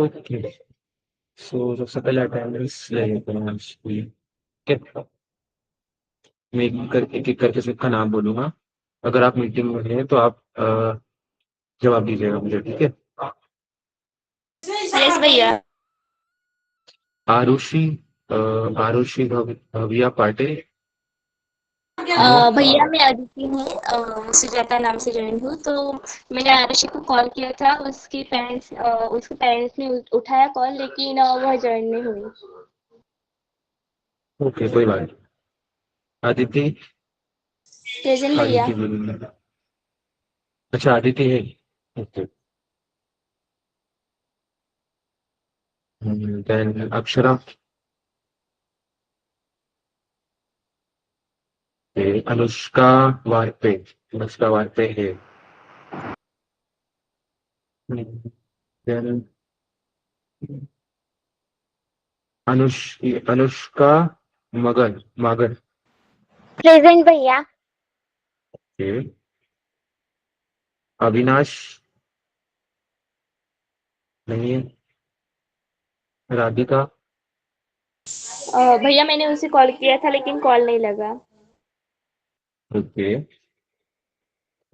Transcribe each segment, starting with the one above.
Okay. सो सबसे पहले attendance ले लेते हैं आज की। ठीक है। मैं एक एक करके सबका नाम बोलूंगा। अगर आप मीटिंग में हैं तो आप जवाब दीजिएगा मुझे, ठीक है। यस भैया। आरुषि, आरुषि भविया पाटिल। नो। भैया मैं अदिति हूँ, सुजाता नाम से ज्वाइन हूँ। तो मैंने आरुषि को कॉल किया था, उसके पेरेंट्स ने उठाया कॉल, लेकिन वह ज्वाइन नहीं हुई। ओके, कोई बात नहीं। आदिति। प्रेजेंट भैया। आदिति बोलूंगा। अच्छा, आदिति है। ओके। देन अक्षरा। अनुष्का वारपे। अनुष्का वारपे है। देन अनुष्का मगर मगर। प्रेजेंट भैया। ओके। अविनाश। नहीं है। राधिका। भैया मैंने उसे कॉल किया था, लेकिन कॉल नहीं लगा। ओके।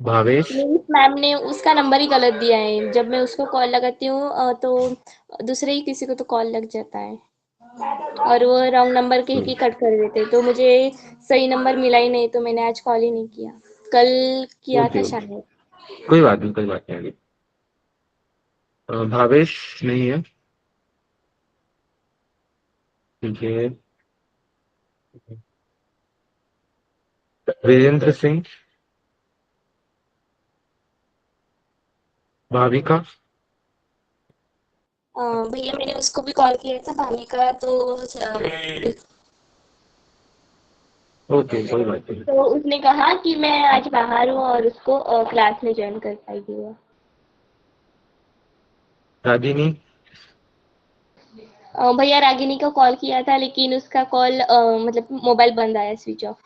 भावेश। मीन्स मैम ने उसका नंबर ही गलत दिया है। जब मैं उसको कॉल लगाती हूँ तो दूसरे ही किसी को तो कॉल लग जाता है, और वो रॉन्ग नंबर कह के कट कर देते, तो मुझे सही नंबर मिला ही नहीं, तो मैंने आज कॉल ही नहीं किया। कल किया ओके था ओके, शायद। कोई बात नहीं, कोई बात नहीं आगे। भावेश नहीं है। ठीक है। वीरेंद्र सिंह। भाविका। भैया मैंने उसको भी कॉल किया था, भाभी का, ओके, कोई बात नहीं। तो उसने कहा कि मैं आज बाहर हूँ और उसको क्लास में ज्वाइन कर पाएगी वो। रागिनी। भैया रागिनी को कॉल किया था, लेकिन उसका कॉल मतलब मोबाइल बंद आया, switch off.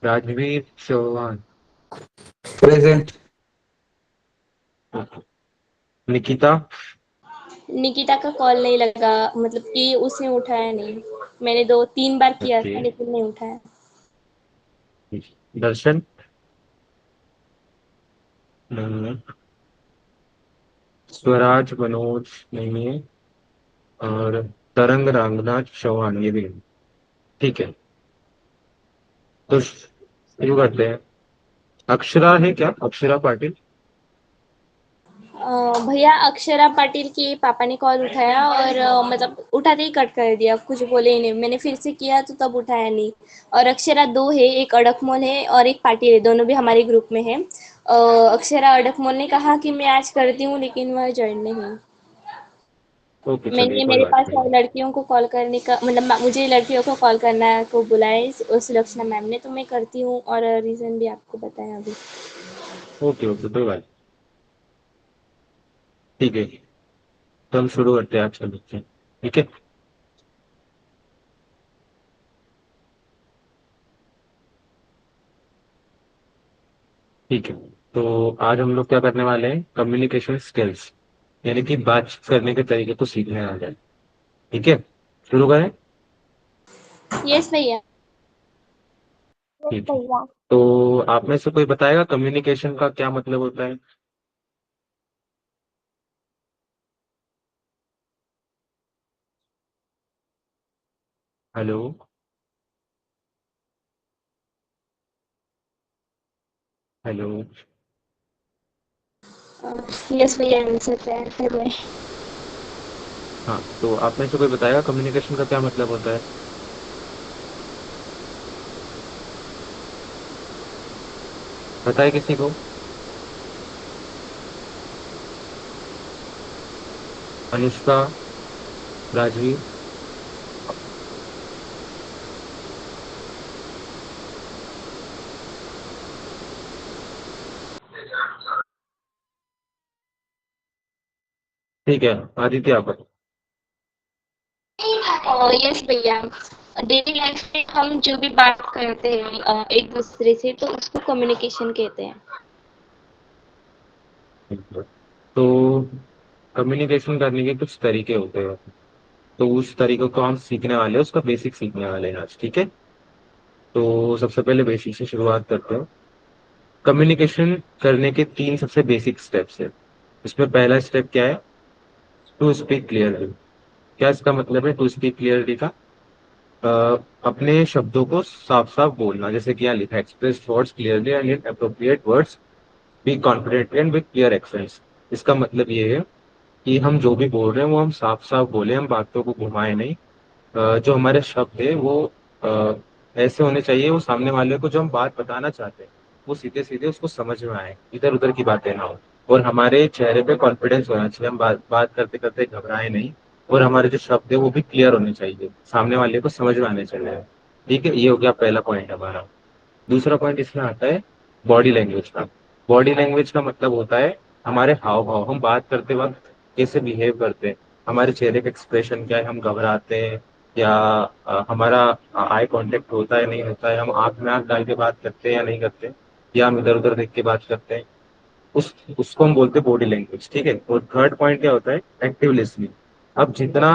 Rajveer Chauhan. Present. Nikita. Nikita का कॉल नहीं लगा, मतलब कि उसने उठाया नहीं। मैंने 2-3 बार किया ओके। था, लेकिन नहीं उठाया। दर्शन। नहीं है। स्वराज मनोज नहीं है। और तरंग रामनाथ चौहान, ये भी नहीं। ठीक है, तो शुरू करते हैं। अक्षरा है क्या, अक्षरा पाटिल? भैया अक्षरा पाटिल के पापा ने कॉल उठाया, और मतलब उठाते ही कट कर दिया, कुछ बोले ही नहीं। मैंने फिर से किया तो तब उठाया नहीं। और अक्षरा दो है, एक अड़कमोल है और एक पाटिल है, दोनों भी हमारे ग्रुप में है। अक्षरा अड़कमोल ने कहा कि मैं आज करती हूँ, लेकिन वह ज्वाइन नहीं हुई। ओके, चलिए, मैंने कोई मेरे बात पास नहीं। लड़कियों को कॉल करने का मतलब मुझे लड़कियों को कॉल करना को बुलाया सुलक्षणा मैम ने, तो मैं करती हूँ, और रीज़न भी आपको बताया अभी। ओके ओके, कोई बात। ठीक है, तो हम शुरू करते हैं आज का लेक्चर। ठीक है। ठीक है, तो आज हम लोग क्या करने वाले हैं, कम्युनिकेशन स्किल्स, यानी कि बात करने के तरीके को सीखने आ जाए। ठीक है, शुरू करें। यस भैया। यस ठीक है, भैया। तो आप में से कोई बताएगा कम्युनिकेशन का क्या मतलब होता है? हेलो। हेलो। यस भैया, आंसर तैयार कर रहे हैं। हाँ, तो आप में से कोई बताएगा कम्युनिकेशन का क्या मतलब होता है? बताए किसी को। अनुष्का। राजवीर। ठीक है, आदित्य आप बताओ। यस भैया, डेली लाइफ में हम जो भी बात करते हैं एक दूसरे से, तो उसको कम्युनिकेशन कहते हैं। तो कम्युनिकेशन करने के कुछ तरीके होते हैं, तो उस तरीके को हम सीखने वाले हैं, उसका बेसिक सीखने वाले हैं आज, ठीक है। तो सबसे पहले बेसिक से शुरुआत करते हैं। कम्युनिकेशन करने के तीन सबसे बेसिक स्टेप्स है। इसमें पहला स्टेप क्या है? To speak clearly. क्या इसका मतलब है टू स्पीक क्लियरली का? अपने शब्दों को साफ साफ बोलना, जैसे कि यहाँ लिखा है, express thoughts clearly and in appropriate words, be confident and with clear accents. इसका मतलब ये है कि हम जो भी बोल रहे हैं वो हम साफ साफ बोले, हम बातों को घुमाए नहीं। जो हमारे शब्द है वो अ, ऐसे होने चाहिए, वो सामने वाले को जो हम बात बताना चाहते हैं वो सीधे सीधे उसको समझ में आए, इधर उधर की बातें ना हो। और हमारे चेहरे पे कॉन्फिडेंस होना चाहिए, हम बात बात करते करते घबराए नहीं। और हमारे जो शब्द है वो भी क्लियर होने चाहिए, सामने वाले को समझ में आने चाहिए। ठीक है, ये हो गया पहला पॉइंट हमारा। दूसरा पॉइंट इसमें आता है बॉडी लैंग्वेज का। बॉडी लैंग्वेज का मतलब होता है हमारे हाव भाव, हम बात करते वक्त कैसे बिहेव करते हैं, हमारे चेहरे का एक्सप्रेशन क्या है, हम घबराते हैं या हमारा आई कांटेक्ट होता है नहीं होता है, हम आंख में आंख डाल के बात करते हैं या नहीं करते, या हम इधर उधर देख के बात करते हैं, उस उसको हम बोलते हैं बॉडी लैंग्वेज, ठीक है। और थर्ड पॉइंट क्या होता है? Active listening. अब जितना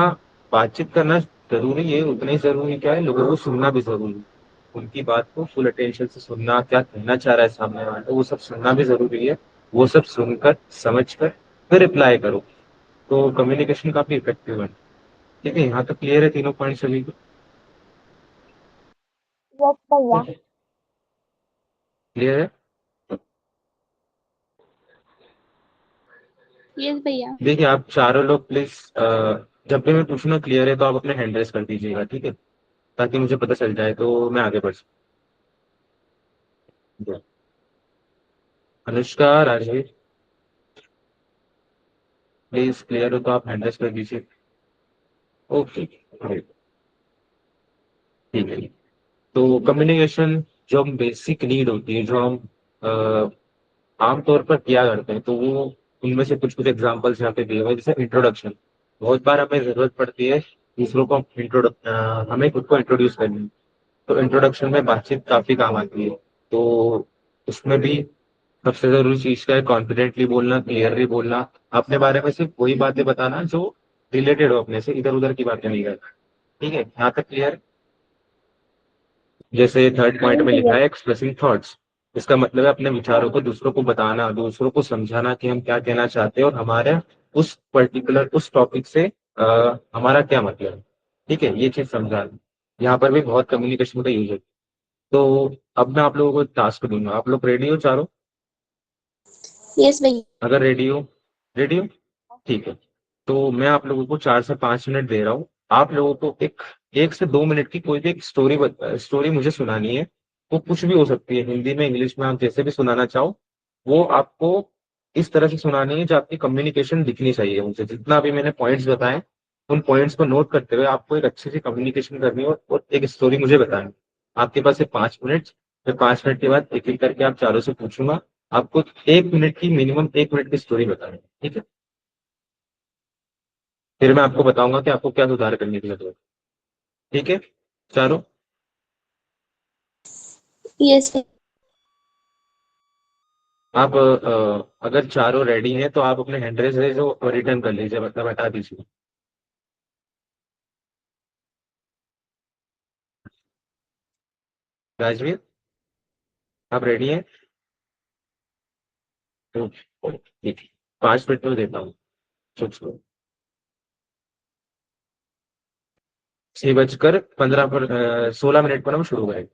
बातचीत करना जरूरी है उतना ही जरूरी क्या है, लोगों को सुनना भी जरूरी है। उनकी बात को फुल अटेंशन से सुनना, क्या कहना चाह रहा है सामने वाला, तो वो सब सुनना भी जरूरी है। वो सब सुनकर समझकर फिर रिप्लाई करो, तो कम्युनिकेशन काफी इफेक्टिव है। ठीक है, यहाँ तक क्लियर है तीनों पॉइंट सभी को? यस भैया। क्लियर है? यस भैया। देखिए आप चारों लोग प्लीज, जब भी मैं पूछूंगा क्लियर है तो आप अपने हैंड रेस कर दीजिएगा, ठीक है, ताकि मुझे पता चल जाए तो मैं आगे बढ़ सकूँ। अनुष्का, राजेश, प्लीज क्लियर हो तो आप हैंड रेस कर दीजिए। ओके, ठीक है। तो कम्युनिकेशन जो हम बेसिक नीड होती है, जो हम आमतौर पर किया करते हैं, तो वो उनमें से कुछ कुछ एग्जांपल्स यहाँ पे दिए हुए हैं। जैसे इंट्रोडक्शन, बहुत बार हमें जरूरत पड़ती है दूसरों को हमें खुद को इंट्रोड्यूस करने की। तो इंट्रोडक्शन में बातचीत काफी काम आती है। तो उसमें भी सबसे जरूरी चीज क्या है? कॉन्फिडेंटली बोलना, क्लियरली बोलना, अपने बारे में सिर्फ वही बातें बताना जो रिलेटेड हो अपने से, इधर उधर की बातें नहीं करना। ठीक है, यहाँ तक क्लियर? जैसे थर्ड पॉइंट यस में लिखा भैया। है एक्सप्रेसिंग थॉट्स। इसका मतलब है अपने विचारों को दूसरों को बताना, दूसरों को समझाना कि हम क्या कहना चाहते हैं और हमारे उस पर्टिकुलर उस टॉपिक से हमारा क्या मतलब है। ठीक है, ये चीज समझाना, यहाँ पर भी बहुत कम्युनिकेशन का यूज है। तो अब मैं आप लोगों को टास्क दूंगा, आप लोग रेडी हो चारों? यस भैया। अगर रेडी हो, रेडी हो, ठीक है। तो मैं आप लोगों को 4 से 5 मिनट दे रहा हूँ। आप लोगों को एक 1 से 2 मिनट की कोई भी एक स्टोरी मुझे सुनानी है। वो कुछ भी हो सकती है, हिंदी में, इंग्लिश में, आप जैसे भी सुनाना चाहो। वो आपको इस तरह से सुनानी है जो आपकी कम्युनिकेशन दिखनी चाहिए मुझे, जितना भी मैंने पॉइंट्स बताए उन पॉइंट्स को नोट करते हुए आपको एक अच्छी सी कम्युनिकेशन करनी है और एक स्टोरी मुझे बतानी है। आपके पास है 5 मिनट। फिर 5 मिनट के बाद एक एक करके आप चारों से पूछूंगा। आपको 1 मिनट की, मिनिमम 1 मिनट की स्टोरी बतानी है, ठीक है। फिर मैं आपको बताऊंगा कि आपको क्या सुधार करने की जरूरत है, ठीक है चारों? यस। आप अगर चारों रेडी हैं तो आप अपने हैंड रेस है जो रिटर्न कर लीजिए, मतलब हटा दीजिए। राजवीर, आप रेडी हैं? तो ठीक है, 5 मिनट में देता हूँ। सोच लो। 6:15 पर 16 मिनट पर हम शुरू करेंगे।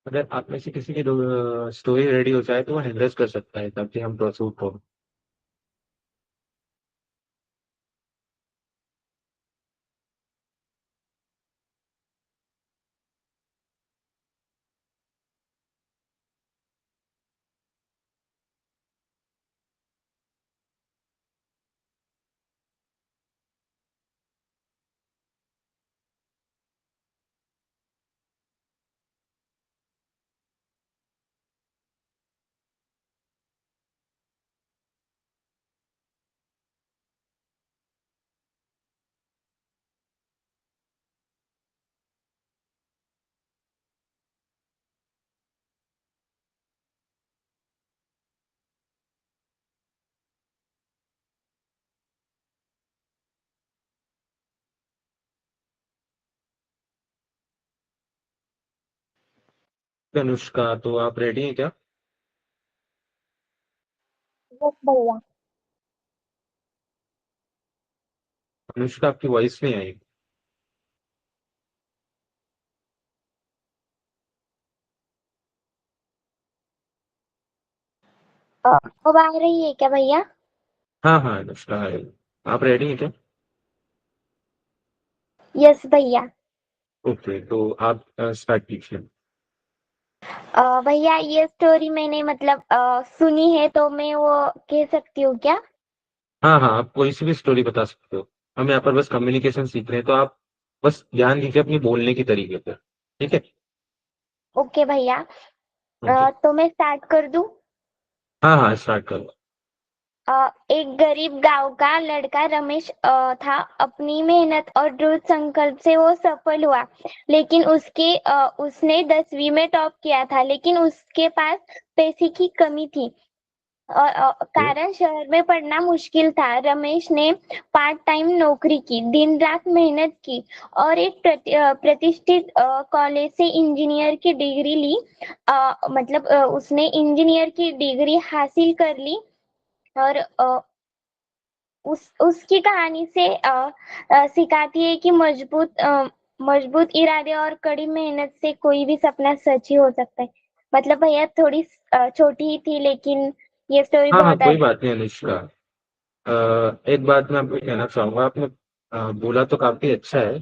अगर आप में से किसी की स्टोरी रेडी हो जाए तो वो हैंडल्स कर सकता है ताकि हम प्रोसीड हो। अनुष्का, तो आप रेडी हैं क्या? यस भैया। अनुष्का, आपकी वॉइस नहीं आई। अब आ रही है क्या भैया? हाँ हाँ अनुष्का है। आप रेडी हैं क्या? यस भैया। ओके, तो आप स्टार्ट कीजिए। भैया ये स्टोरी मैंने मतलब सुनी है तो मैं वो कह सकती हूँ क्या? हाँ हाँ, आप कोई सी भी स्टोरी बता सकते हो। हम यहाँ पर बस कम्युनिकेशन सीख रहे हैं, तो आप बस ध्यान दीजिए अपनी बोलने की तरीके पर। ठीक है। ओके भैया। ओके। तो मैं स्टार्ट कर दूँ? हाँ हाँ, स्टार्ट करो। एक गरीब गांव का लड़का रमेश था। अपनी मेहनत और दृढ़ संकल्प से वो सफल हुआ। लेकिन उसने 10वीं में टॉप किया था, लेकिन उसके पास पैसे की कमी थी। ओके। कारण शहर में पढ़ना मुश्किल था। रमेश ने पार्ट टाइम नौकरी की, दिन रात मेहनत की और एक प्रतिष्ठित कॉलेज से इंजीनियर की डिग्री ली। मतलब उसने इंजीनियर की डिग्री हासिल कर ली। और उसकी कहानी से सिखाती है कि मजबूत इरादे और कड़ी मेहनत से कोई भी सपना सच ही हो सकता है। मतलब भैया थोड़ी छोटी ही थी, लेकिन ये स्टोरी हाँ हाँ, बहुत कोई अच्छी। बात नहीं अनुष्का। एक बात मैं आपको कहना चाहूंगा। आपने बोला तो काफी अच्छा है,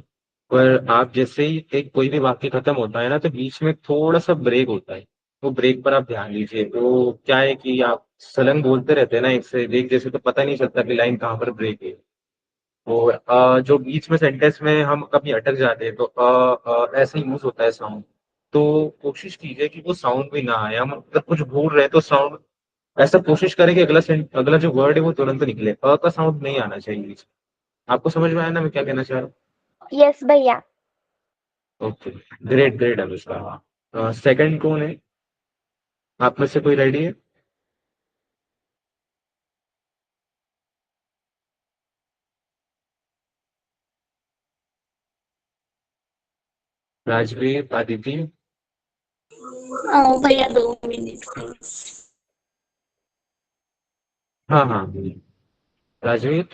पर आप जैसे ही एक कोई भी वाक्य खत्म होता है ना, तो बीच में थोड़ा सा ब्रेक होता है। वो ब्रेक पर आप ध्यान दीजिए। तो क्या है कि आप सलंग बोलते रहते हैं ना एक से एक जैसे, तो पता नहीं चलता कि लाइन कहाँ पर ब्रेक है। और जो बीच में सेंटेंस में हम कभी अटक जाते हैं तो ऐसे यूज होता है साउंड। तो कोशिश कीजिए कि वो साउंड भी ना आए। हम अगर कुछ भूल रहे हैं तो साउंड ऐसा कोशिश करें कि अगला जो वर्ड है वो तुरंत निकले। का साउंड नहीं आना चाहिए बीच में। आपको समझ में आया ना मैं क्या कहना चाह रहा यस भैया। हूँ? Okay. Great great Anushka. Second कौन है? आप में से कोई रेडी है? राजवीर, आदिति। भैया 2 मिनट। हाँ हाँ, राजवीर।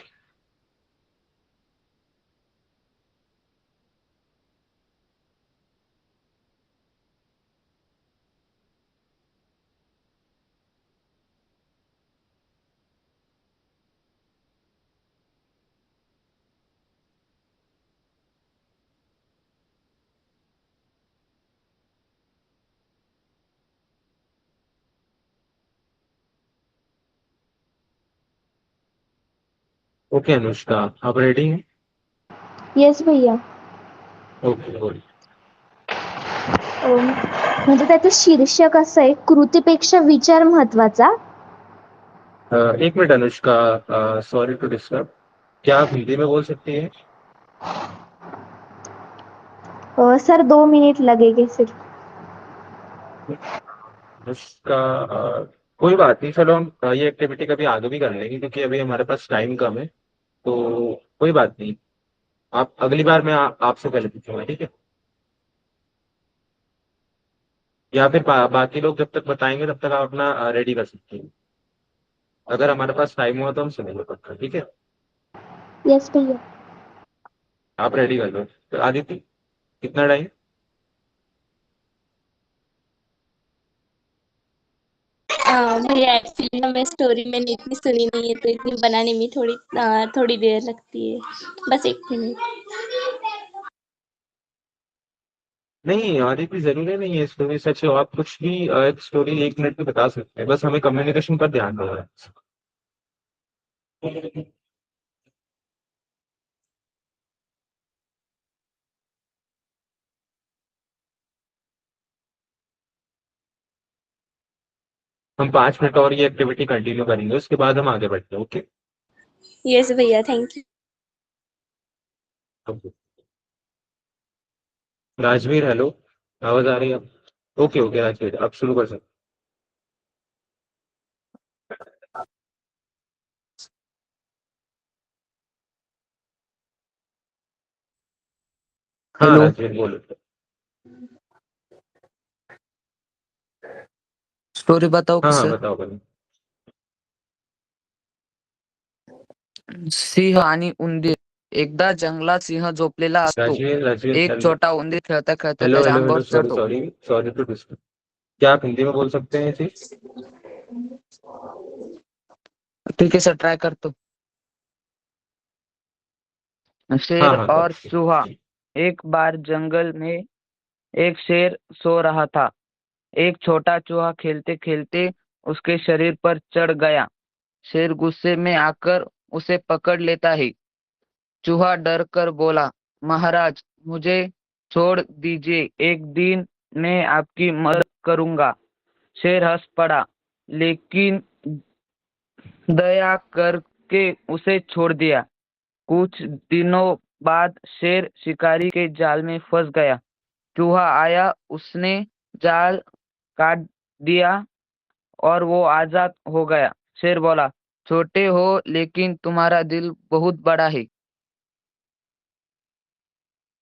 ओके अनुष्का, आप रेडी हैं? येस भैया. ओके, बोल। म्हणजे त्याचं शीर्षक असं आहे, कृतीपेक्षा विचार महत्वाचा. एक minute Anushka, sorry to disturb. क्या आप हिंदी में बोल सकती हैं? सर 2 मिनट लगेंगे सिर्फ. अनुष्का, कोई बात नहीं। चलो हम ये एक्टिविटी कभी आगे भी कर लेंगे क्योंकि अभी हमारे पास टाइम कम है। तो कोई बात नहीं। आप अगली बार मैं आपसे पहले पूछूंगा, ठीक है? या फिर बाकी लोग जब तक बताएंगे तब तक आप अपना रेडी कर सकते हैं। अगर हमारे पास टाइम हुआ तो हम सुनेंगे पक्का, ठीक है? येस भैया. आप रेडी कर लो। तो आदित्य, कितना टाइम? भैया एक्चुअली ना मैं स्टोरी मैंने इतनी सुनी नहीं है तो इतनी बनाने में थोड़ी देर लगती है, बस 1 मिनट। नहीं, आधी भी ज़रूरी नहीं है स्टोरी सच हो, आप कुछ भी एक स्टोरी 1 मिनट में बता सकते हैं, बस हमें कम्युनिकेशन पर ध्यान देना है। हम 5 मिनट और ये एक्टिविटी कंटिन्यू करेंगे, उसके बाद हम आगे बढ़ते हैं, ओके? यस भैया, thank you. Okay. Rajveer hello, आवाज़ आ रही है? ओके, ओके राजवीर, आप शुरू कर सकते हैं। हाँ, हेलो। राजवीर बोलो। स्टोरी बताओ हाँ, हाँ, सर। बताओ बताओ। सिंह आणि उंदीर. एकदा जंगलात सिंह झोपलेला असतो. राजवीर, राजवीर एक हेलो, छोटा उंदीर खेळता खेळता हेलो, त्याच्या हेलो, अंगावर हेलो, सॉरी, चढतो. Sorry, sorry to disturb. क्या आप हिंदी में बोल सकते हैं जी? ठीक है सर, ट्राई करतो. हाँ, शेर हाँ, और ओके। चूहा. एक बार जंगल में एक शेर सो रहा था. एक छोटा चूहा खेलते खेलते उसके शरीर पर चढ़ गया. शेर गुस्से में आकर उसे पकड़ लेता है. चूहा डर कर बोला, महाराज मुझे छोड़ दीजिए, एक दिन मैं आपकी मदद करूंगा. शेर हंस पड़ा, लेकिन दया करके उसे छोड़ दिया. कुछ दिनों बाद शेर शिकारी के जाल में फंस गया. चूहा आया, उसने जाल काट दिया और वो आजाद हो गया. शेर बोला, छोटे हो लेकिन तुम्हारा दिल बहुत बड़ा है.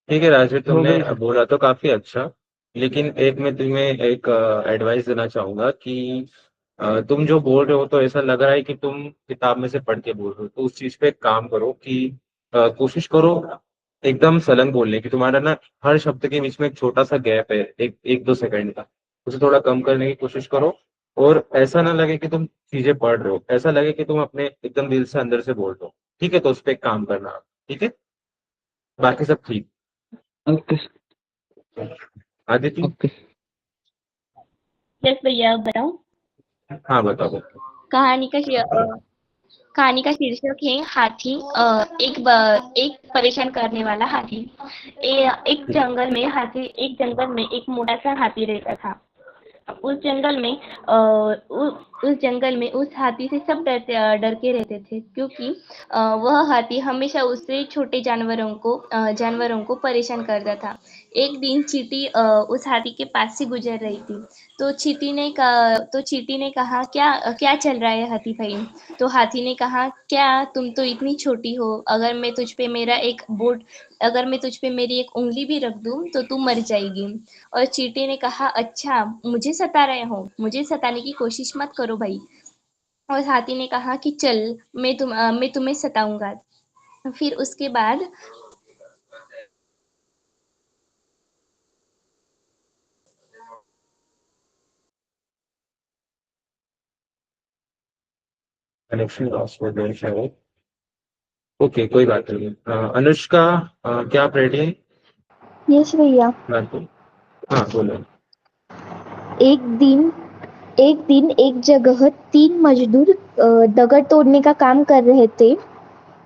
ठीक है राजवीर, हो तुमने गई सर. बोला तो काफी अच्छा, लेकिन एक मैं तुम्हें एक एडवाइस देना चाहूंगा कि तुम जो बोल रहे हो तो ऐसा लग रहा है कि तुम किताब में से पढ़ के बोल रहे हो, तो उस चीज पे एक काम करो कि कोशिश करो एकदम सलन बोलने की। तुम्हारा ना हर शब्द के बीच में एक छोटा सा गैप है, एक एक दो सेकंड का, उसे थोड़ा कम करने की कोशिश करो। और ऐसा ना लगे कि तुम चीजें पढ़ रहे हो, ऐसा लगे कि तुम अपने एकदम दिल से अंदर से बोल रहे हो। ठीक है, तो उस पर एक काम करना। ठीक है, बाकी सब ठीक। ओके. आदित्य। ओके. यस भैया, अब बताओ। हाँ, बताओ बताओ। कहानी का शि- अ, कहानी का शीर्षक है हाथी। एक परेशान करने वाला हाथी। एक जंगल में एक मोटा सा हाथी रहता था। उस जंगल में उस जंगल में उस हाथी से सब डर के रहते थे, क्योंकि वह हाथी हमेशा उससे छोटे जानवरों को परेशान करता था। एक दिन चींटी उस हाथी के पास से गुजर रही थी। तो चींटी ने कहा, क्या क्या चल रहा है हाथी भाई? तो हाथी ने कहा, क्या तुम तो इतनी छोटी हो, अगर मैं तुझ पे मेरी एक उंगली भी रख दूं तो तू मर जाएगी। और चींटी ने कहा, अच्छा मुझे सता रहे हो, मुझे सताने की कोशिश मत करो भाई। और हाथी ने कहा कि चल, मैं तुम्हें सताऊंगा। फिर उसके बाद कनेक्शन लॉस हो गया शायद। ओके, कोई बात नहीं। अनुष्का, क्या आप रेडी हैं? यस भैया। बात बोलो। हाँ, बोलो। एक दिन एक जगह तीन मजदूर दगड़ तोड़ने का काम कर रहे थे।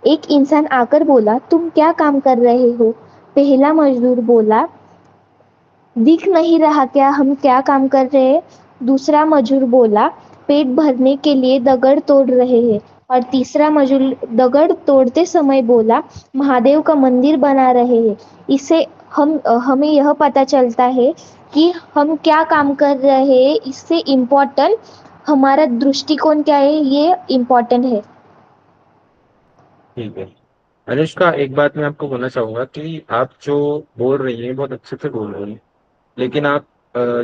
एक इंसान आकर बोला, तुम क्या काम कर रहे हो? पहला मजदूर बोला, दिख नहीं रहा क्या हम क्या काम कर रहे हैं? दूसरा मजदूर बोला, पेट भरने के लिए दगड़ तोड़ रहे हैं। और तीसरा मजदूर दगड़ तोड़ते समय बोला, महादेव का मंदिर बना रहे हैं। इससे हमें यह पता चलता है कि हम क्या काम कर रहे हैं, इससे इम्पोर्टेंट हमारा दृष्टिकोण क्या है, ये इम्पोर्टेंट है। ठीक है। अनुष्का, एक बात मैं आपको बोलना चाहूंगा कि आप जो बोल रही हैं बहुत अच्छे से बोल रही हैं, लेकिन आप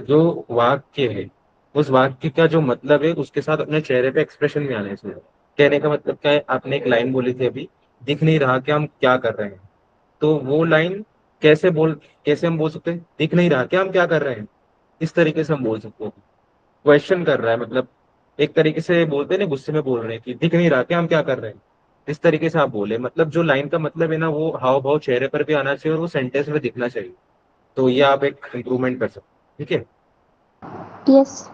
जो वाक्य है, उस वाक्य का जो मतलब है उसके साथ अपने चेहरे पे एक्सप्रेशन भी आने चाहिए। कहने का मतलब क्या है, आपने एक लाइन बोली थी अभी, दिख नहीं रहा कि हम क्या कर रहे हैं। तो वो लाइन कैसे हम बोल सकते हैं, दिख नहीं रहा क्या हम क्या कर रहे हैं? इस तरीके से हम बोल सकते हैं। क्वेश्चन कर रहा है मतलब, एक तरीके से बोलते हैं ना, गुस्से में बोल रहे हैं कि दिख नहीं रहा क्या हम क्या कर रहे हैं, इस तरीके से आप बोले, मतलब जो लाइन का मतलब है ना वो हाव भाव चेहरे पर भी आना चाहिए और वो सेंटेंस में दिखना चाहिए। तो ये आप एक इम्प्रूवमेंट कर सकते हैं, ठीक यस।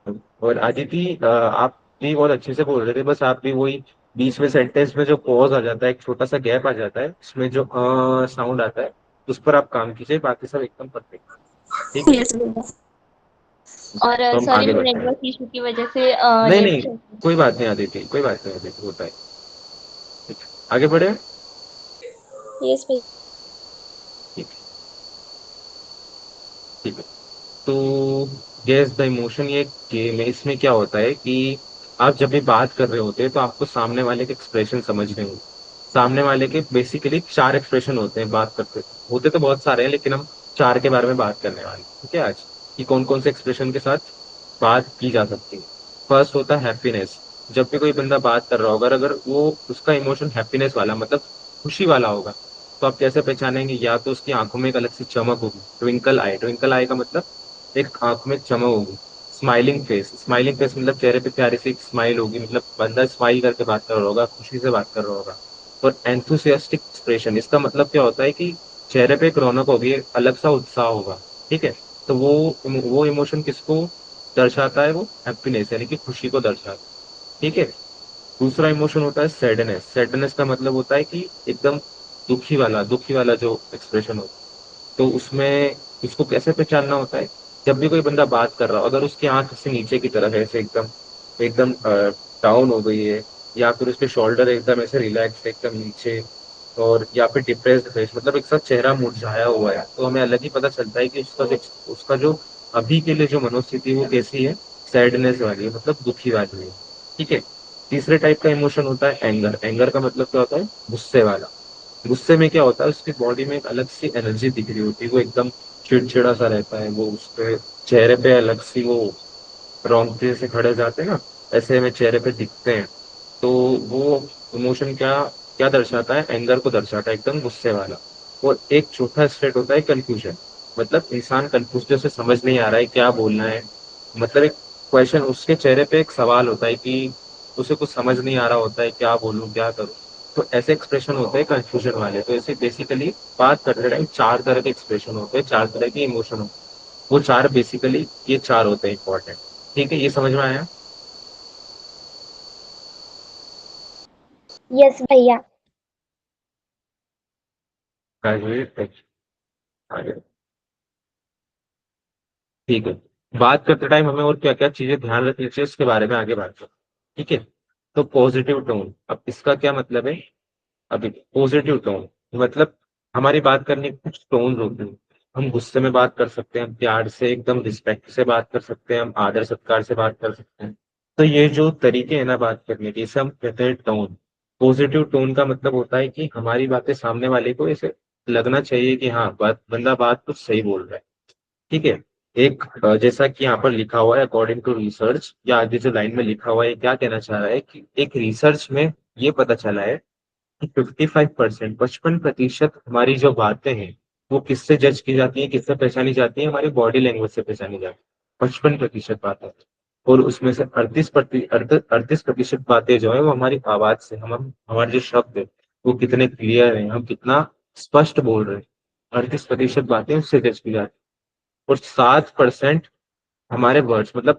है। और आदिति, आप भी बहुत अच्छे से बोल रहे थे, बस आप भी वही बीच में सेंटेंस में जो पॉज आ जाता है, एक छोटा सा गैप आ जाता है, उसमें जो साउंड आता है, उस पर आप काम कीजिए, बाकी सब एकदम परफेक्ट। ठीक है, यस भैया। और तो हम सॉरी आगे मैं बढ़ते हैं। नेटवर्क इशू की वजह से नहीं लेट नहीं, से। कोई बात नहीं आदिति, कोई बात नहीं आदिति, होता है। ठीक है, आगे बढ़े। यस भैया। ठीक है, ठीक है। तो गेस द इमोशन, ये गेम है, इसमें क्या होता है कि आप जब भी बात कर रहे होते हैं तो आपको सामने वाले के एक्सप्रेशन समझने होंगे। सामने वाले के बेसिकली चार एक्सप्रेशन होते हैं बात करते, होते तो बहुत सारे हैं, लेकिन हम चार के बारे में बात करने वाले हैं, ठीक है आज, कि कौन कौन से एक्सप्रेशन के साथ बात की जा सकती है। फर्स्ट होता है हैप्पीनेस। जब भी कोई बंदा बात कर रहा होगा, अगर वो उसका इमोशन हैप्पीनेस वाला मतलब खुशी वाला होगा, तो आप कैसे पहचानेंगे? या तो उसकी आंखों में एक अलग सी चमक होगी, ट्विंकल आई, ट्विंकल आई का मतलब एक आंख में चमक होगी। स्माइलिंग फेस, स्माइलिंग फेस मतलब चेहरे पे प्यारी सी एक स्माइल होगी, मतलब बंदा स्माइल करके बात कर रहा होगा, खुशी से बात कर रहा होगा। और एंथुसियास्टिक एक्सप्रेशन, इसका मतलब क्या होता है कि चेहरे पे एक रौनक होगी, एक अलग सा उत्साह होगा, ठीक है। तो वो इमोशन किसको दर्शाता है? वो हैप्पीनेस यानी कि खुशी को दर्शाता है, ठीक है। दूसरा इमोशन होता है सैडनेस। सैडनेस का मतलब होता है कि एकदम दुखी वाला जो एक्सप्रेशन होता है। तो उसमें इसको कैसे पहचानना होता है? जब भी कोई बंदा बात कर रहा हो, अगर उसकी आंख से नीचे की तरफ ऐसे एकदम एकदम डाउन हो गई है, या फिर उसके शोल्डर एकदम ऐसे रिलैक्स एकदम नीचे, और या फिर डिप्रेस्ड फेस मतलब एक साथ चेहरा मुरझाया हुआ है, तो हमें अलग ही पता चलता है कि उसका जो अभी के लिए जो मनोस्थिति वो कैसी है, सैडनेस वाली है, मतलब दुखी वाली है, ठीक है। तीसरे टाइप का इमोशन होता है एंगर। एंगर का मतलब क्या होता है? गुस्से वाला। गुस्से में क्या होता है, उसकी बॉडी में एक अलग सी एनर्जी दिख रही होती है, वो एकदम चिड़चिड़ा सा रहता है, वो उसके चेहरे पे अलग सी वो रोंगटे से खड़े जाते हैं ना, ऐसे में चेहरे पे दिखते हैं। तो वो इमोशन क्या क्या दर्शाता है? एंगर को दर्शाता है, एकदम गुस्से वाला। और एक चौथा स्टेट होता है कंफ्यूजन, मतलब इंसान कंफ्यूज, जैसे समझ नहीं आ रहा है क्या बोलना है, मतलब एक क्वेश्चन, उसके चेहरे पे एक सवाल होता है कि उसे कुछ समझ नहीं आ रहा होता है, क्या बोलूं क्या करूं। तो ऐसे एक्सप्रेशन होते हैं कंफ्यूजन वाले। तो ऐसे बेसिकली बात करते टाइम चार तरह के एक्सप्रेशन होते हैं, चार तरह के इमोशन होते हैं। वो चार बेसिकली ये चार होते हैं इंपॉर्टेंट, ठीक है, ये समझ में आया? यस भैया। ग्रेजुएट, ठीक है। बात करते टाइम हमें और क्या क्या चीजें ध्यान रखनी चाहिए उसके बारे में आगे बात करें, ठीक है। तो पॉजिटिव टोन, अब इसका क्या मतलब है? अभी पॉजिटिव टोन मतलब हमारी बात करने के कुछ टोन होते हैं। हम गुस्से में बात कर सकते हैं, हम प्यार से एकदम रिस्पेक्ट से बात कर सकते हैं, हम आदर सत्कार से बात कर सकते हैं। तो ये जो तरीके हैं ना बात करने के, इसे हम कहते हैं टोन। पॉजिटिव टोन का मतलब होता है कि हमारी बातें सामने वाले को ऐसे लगना चाहिए कि हाँ बंदा बात कुछ सही बोल रहा है, ठीक है। एक जैसा कि यहाँ पर लिखा हुआ है, अकॉर्डिंग टू रिसर्च, या आगे जो लाइन में लिखा हुआ है, ये क्या कहना चाह रहा है कि एक रिसर्च में ये पता चला है कि 55%, 55% हमारी जो बातें हैं वो किससे जज की जाती है, किससे पहचानी जाती है? हमारी बॉडी लैंग्वेज से पहचानी जाती है, 55% बातें। और उसमें से 38% बातें जो है वो हमारी आवाज से, हम हमारे जो शब्द है वो कितने क्लियर है, हम कितना स्पष्ट बोल रहे हैं, 38% बातें उससे जज की जाती है। और 7% हमारे वर्ड्स, मतलब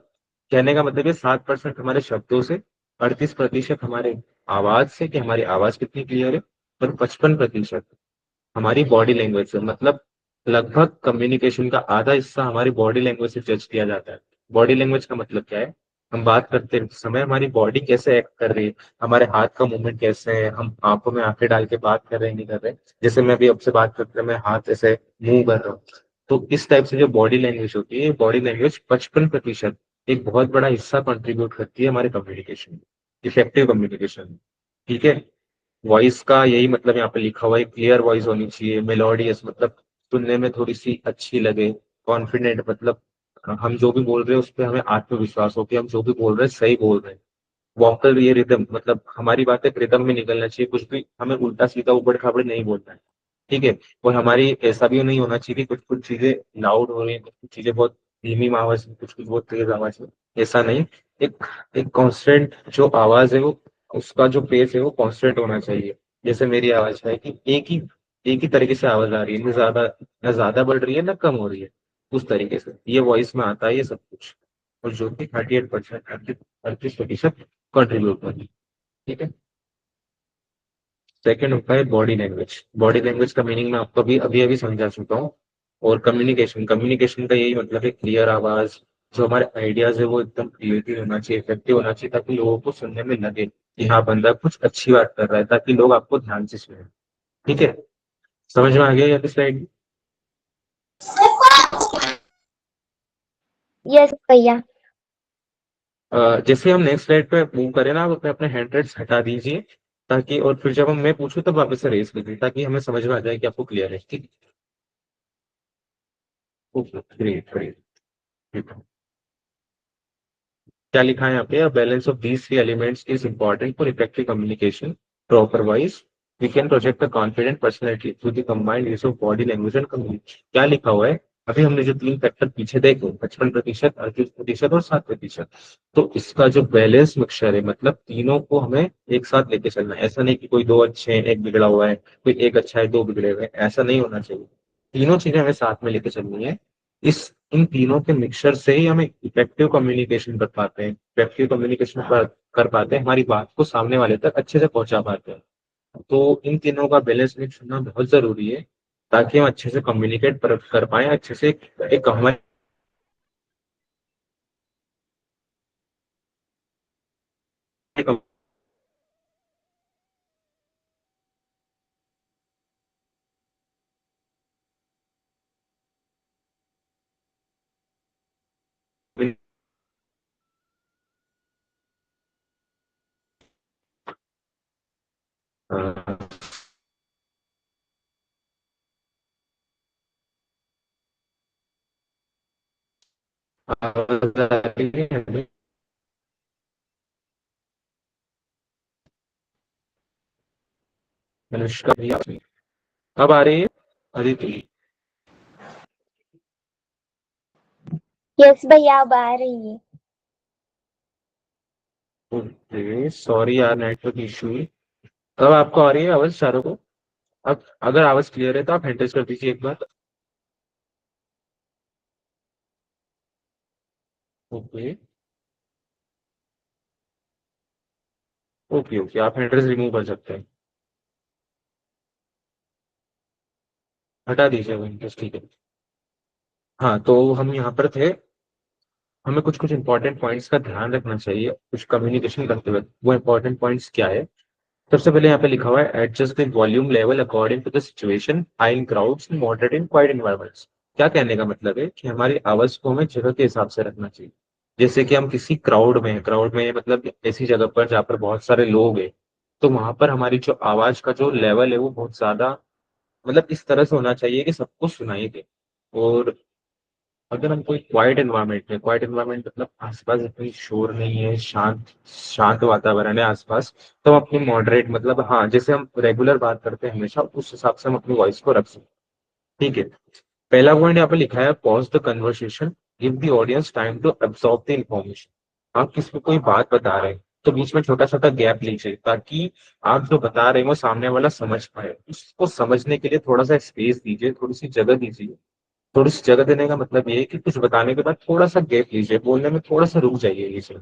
कहने का मतलब ये 7% हमारे शब्दों से, 38% हमारे आवाज से कि हमारी आवाज कितनी क्लियर है, और 55% हमारी बॉडी लैंग्वेज से, मतलब लगभग कम्युनिकेशन का आधा हिस्सा हमारी बॉडी लैंग्वेज से जज किया जाता है। बॉडी लैंग्वेज का मतलब क्या है? हम बात करते समय हमारी बॉडी कैसे एक्ट कर रही है, हमारे हाथ का मूवमेंट कैसे है, हम आंखों में आंखें डाल के बात कर रहे हैं नहीं कर रहे। जैसे मैं भी आपसे बात करते मैं हाथ ऐसे मूव कर रहा हूँ। तो इस टाइप से जो बॉडी लैंग्वेज होती है, बॉडी लैंग्वेज 55% एक बहुत बड़ा हिस्सा कंट्रीब्यूट करती है हमारे कम्युनिकेशन, इफेक्टिव कम्युनिकेशन, ठीक है। वॉइस का यही मतलब यहाँ पे लिखा हुआ है, क्लियर वॉइस होनी चाहिए, मेलोडियस मतलब सुनने में थोड़ी सी अच्छी लगे, कॉन्फिडेंट मतलब हम जो भी बोल रहे हैं उस पर हमें आत्मविश्वास हो कि हम जो भी बोल रहे हैं सही बोल रहे हैं। वोकल ये रिदम मतलब हमारी बातें रिदम में निकलना चाहिए, कुछ भी हमें उल्टा सीधा ऊबड़ खाबड़ नहीं बोलना है, ठीक है। और हमारी ऐसा भी नहीं होना चाहिए कि कुछ कुछ चीजें लाउड हो रही है, कुछ कुछ चीजें बहुत धीमी आवाज में, कुछ कुछ बहुत तेज आवाज में, ऐसा नहीं। एक एक कांस्टेंट जो आवाज है वो, उसका जो पेस है वो कांस्टेंट होना चाहिए। जैसे मेरी आवाज है कि एक ही तरीके से आवाज आ रही है, ना ज्यादा बढ़ रही है ना कम हो रही है, उस तरीके से ये वॉइस में आता है ये सब कुछ। और जो कि 38%, 38% कंट्रीब्यूट कर, ठीक है। सेकंड होता है बॉडी लैंग्वेज। बॉडी लैंग्वेज का मीनिंग मैं आपको अभी अभी अभी समझा चुका हूँ। और कम्युनिकेशन, कम्युनिकेशन का यही मतलब है क्लियर आवाज, जो हमारे आइडियाज है वो एकदम क्लियरली होना चाहिए, इफेक्टिव होना चाहिए, ताकि लोगों को सुनने में लगे कि हाँ बंदा कुछ अच्छी बात कर रहा है, ताकि लोग आपको ध्यान से सुने। ठीक है, समझ में आ गया ये स्लाइड? यस भैया। जैसे हम नेक्स्ट स्लाइड पे मूव करें ना, आप अपने अपने हैंड रेट्स हटा दीजिए, ताकि और फिर जब हम मैं पूछूं तब वापस से रेस कीजिए, ताकि हमें समझ में आ जाए कि आपको क्लियर है। ठीक है, ग्रेट ग्रेट। क्या लिखा है यहाँ पे? Balance of these three elements is important for effective communication. Proper wise we can project a confident personality through the combined use of body language and communication. क्या लिखा हुआ है? अभी हमने जो तीन फैक्टर पीछे देखे, 55%, 38% और 7%, तो इसका जो बैलेंस मिक्सचर है, मतलब तीनों को हमें एक साथ लेके चलना है। ऐसा नहीं कि कोई दो अच्छे हैं एक बिगड़ा हुआ है, कोई एक अच्छा है दो बिगड़े हुए हैं, ऐसा नहीं होना चाहिए। तीनों चीजें हमें साथ में लेके चलनी है। इस इन तीनों के मिक्सचर से ही हम इफेक्टिव कम्युनिकेशन कर पाते हैं। इफेक्टिव कम्युनिकेशन कर पाते हैं, हमारी बात को सामने वाले तक अच्छे से पहुंचा पाते हैं। तो इन तीनों का बैलेंस मिक्स होना बहुत जरूरी है, ताकि हम अच्छे से कम्युनिकेट कर पाए अच्छे से। एक हमारे अनुष्का भी अब आ रही है, अदिति? यस भैया, अब आ रही है। ओके, सॉरी यार, नेटवर्क इशू। अब आपको आ रही है आवाज चारों को? अब अगर आवाज क्लियर है तो आप हैंड रेज़ कर दीजिए एक बार। ओके ओके ओके, आप हैंड रेज़ रिमूव कर सकते हैं, हटा दीजिए वो इंटरेस्ट, ठीक है। हाँ, तो हम यहाँ पर थे। हमें कुछ कुछ इंपॉर्टेंट पॉइंट्स का ध्यान रखना चाहिए कुछ कम्युनिकेशन करते वक्त। वो इंपॉर्टेंट पॉइंट्स क्या है? सबसे पहले यहाँ पे लिखा हुआ है adjust the volume level according to the situation, high in crowds, moderate in quiet environments. क्या कहने का मतलब है कि हमारी आवाज को हमें जगह के हिसाब से रखना चाहिए। जैसे कि हम किसी क्राउड में हैं, क्राउड में मतलब ऐसी जगह पर जहाँ पर बहुत सारे लोग हैं, तो वहां पर हमारी जो आवाज का जो लेवल है वो बहुत ज्यादा, मतलब इस तरह से होना चाहिए कि सबको सुनाई दे। और अगर हम कोई क्वाइट एनवायरनमेंट में, क्वाइट एनवायरनमेंट मतलब आसपास इतनी शोर नहीं है, शांत शांत वातावरण है आसपास, तो हम अपनी मॉडरेट, मतलब हाँ जैसे हम रेगुलर बात करते हैं हमेशा, उस हिसाब से हम अपनी वॉइस को रख सकते हैं। ठीक है। पहला पॉइंट यहाँ पे लिखा है pause the conversation, give the audience time to absorb the information. आप किसी को कोई बात बता रहे हैं तो बीच में छोटा छोटा गैप लीजिए, ताकि आप जो बता रहे हैं वो सामने वाला समझ पाए। उसको समझने के लिए थोड़ा सा स्पेस दीजिए, थोड़ी सी जगह दीजिए। थोड़ी सी जगह देने का मतलब ये है कि कुछ बताने के बाद थोड़ा सा गैप लीजिए, बोलने में थोड़ा सा रुक जाइए, लीजिए,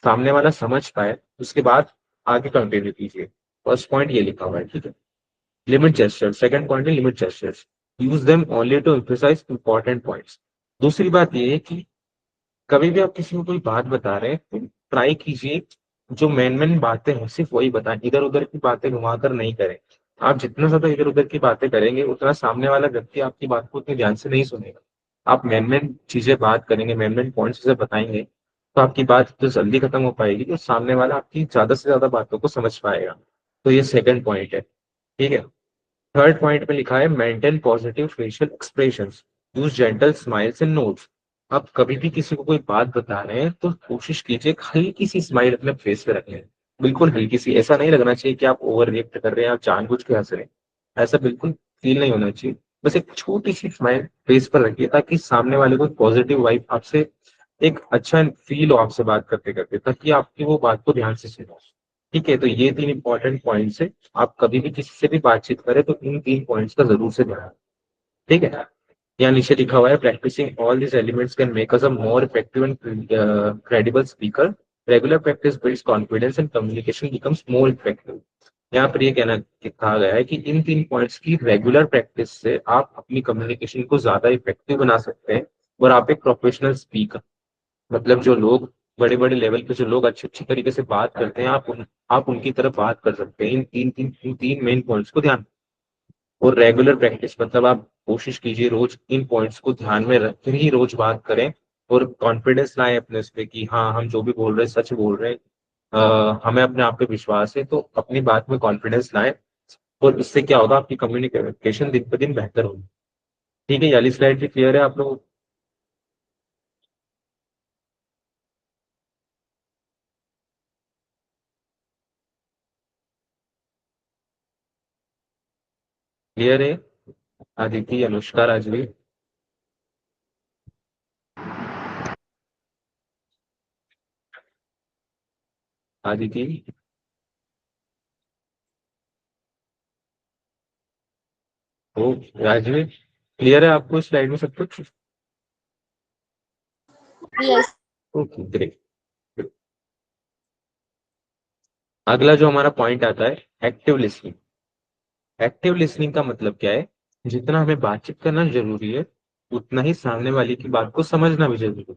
सामने वाला समझ पाए, उसके बाद आगे कंटिन्यू कीजिए। फर्स्ट पॉइंट ये लिखा हुआ है, ठीक है। लिमिट जेस्चर, सेकंड पॉइंट है limit gestures, use them only to emphasise important points. दूसरी बात ये है कि कभी भी आप किसी को कोई बात बता रहे हैं तो ट्राई कीजिए जो मेन मेन बातें हैं सिर्फ वही बताएं, इधर उधर की बातें घुमाकर नहीं करें। आप जितना ज्यादा इधर उधर की बातें करेंगे उतना सामने वाला व्यक्ति आपकी बात को उतने ध्यान से नहीं सुनेगा। आप मेन मेन चीजें बात करेंगे, मेन मेन पॉइंट्स से बताएंगे, तो आपकी बात तो जल्दी खत्म हो पाएगी, तो सामने वाला आपकी ज्यादा से ज्यादा बातों को समझ पाएगा। तो ये सेकंड पॉइंट है, ठीक है। थर्ड पॉइंट में लिखा है maintain positive facial expressions, use gentle smiles end nodes. आप कभी भी किसी को कोई बात बता रहे हैं तो कोशिश कीजिए एक हल्की सी स्माइल अपने फेस पे रखें, बिल्कुल हल्की सी। ऐसा नहीं लगना चाहिए कि आप ओवर रिएक्ट कर रहे हैं, आप जानबूझ के हंस रहे हैं, ऐसा बिल्कुल फील नहीं होना चाहिए। बस एक छोटी सी स्माइल फेस पर रखिए ताकि सामने वाले को पॉजिटिव वाइब आपसे एक अच्छा फील हो आपसे बात करते करते, ताकि आपकी वो बात को ध्यान से सुनो। ठीक है, तो ये 3 इंपॉर्टेंट पॉइंट्स है। आप कभी भी किसी से भी बातचीत करें तो इन 3 पॉइंट्स का ज़रूर से ध्यान, ठीक है? यहाँ नीचे लिखा हुआ है, practising all these elements can make us a more effective and credible speaker. Regular practice builds confidence and communication becomes more effective. यहाँ पर ये कहना कहा गया है कि इन 3 पॉइंट्स की रेगुलर प्रैक्टिस से आप अपनी कम्युनिकेशन को ज़्यादा इफेक्टिव बना सकते हैं और आप एक प्रोफेशनल स्पीकर, मतलब जो लोग बड़े-बड़े लेवल पे जो लोग अच्छी-अच्छी तरीके से बात करते हैं, आप उनकी तरफ बात कर सकते हैं। इन 3 मेन पॉइंट्स को ध्यान, और रेगुलर प्रैक्टिस मतलब आप कोशिश कीजिए रोज इन पॉइंट्स को ध्यान में रख कर ही रोज बात करें, और कॉन्फिडेंस लाएँ अपने उस पे कि हाँ, हम जो भी बोल रहे हैं सच बोल रहे हैं। हमें अपने आप पे विश्वास है, तो अपनी बात में कॉन्फिडेंस लाएँ, और इससे क्या होगा, आपकी कम्युनिकेशन दिन ब दिन बेहतर होगी। ठीक है, ये वाली स्लाइड भी क्लियर है आप लोगों को? क्लियर है? अदिति, अनुष्का, राजवीर, अदिति, ओ, राजवीर, क्लियर है आपको इस स्लाइड में सब कुछ? यस। Okay, great. अगला जो हमारा पॉइंट आता है, एक्टिव लिसनिंग। एक्टिव लिसनिंग का मतलब क्या है? जितना हमें बातचीत करना जरूरी है, उतना ही सामने वाले की बात को समझना भी जरूरी है।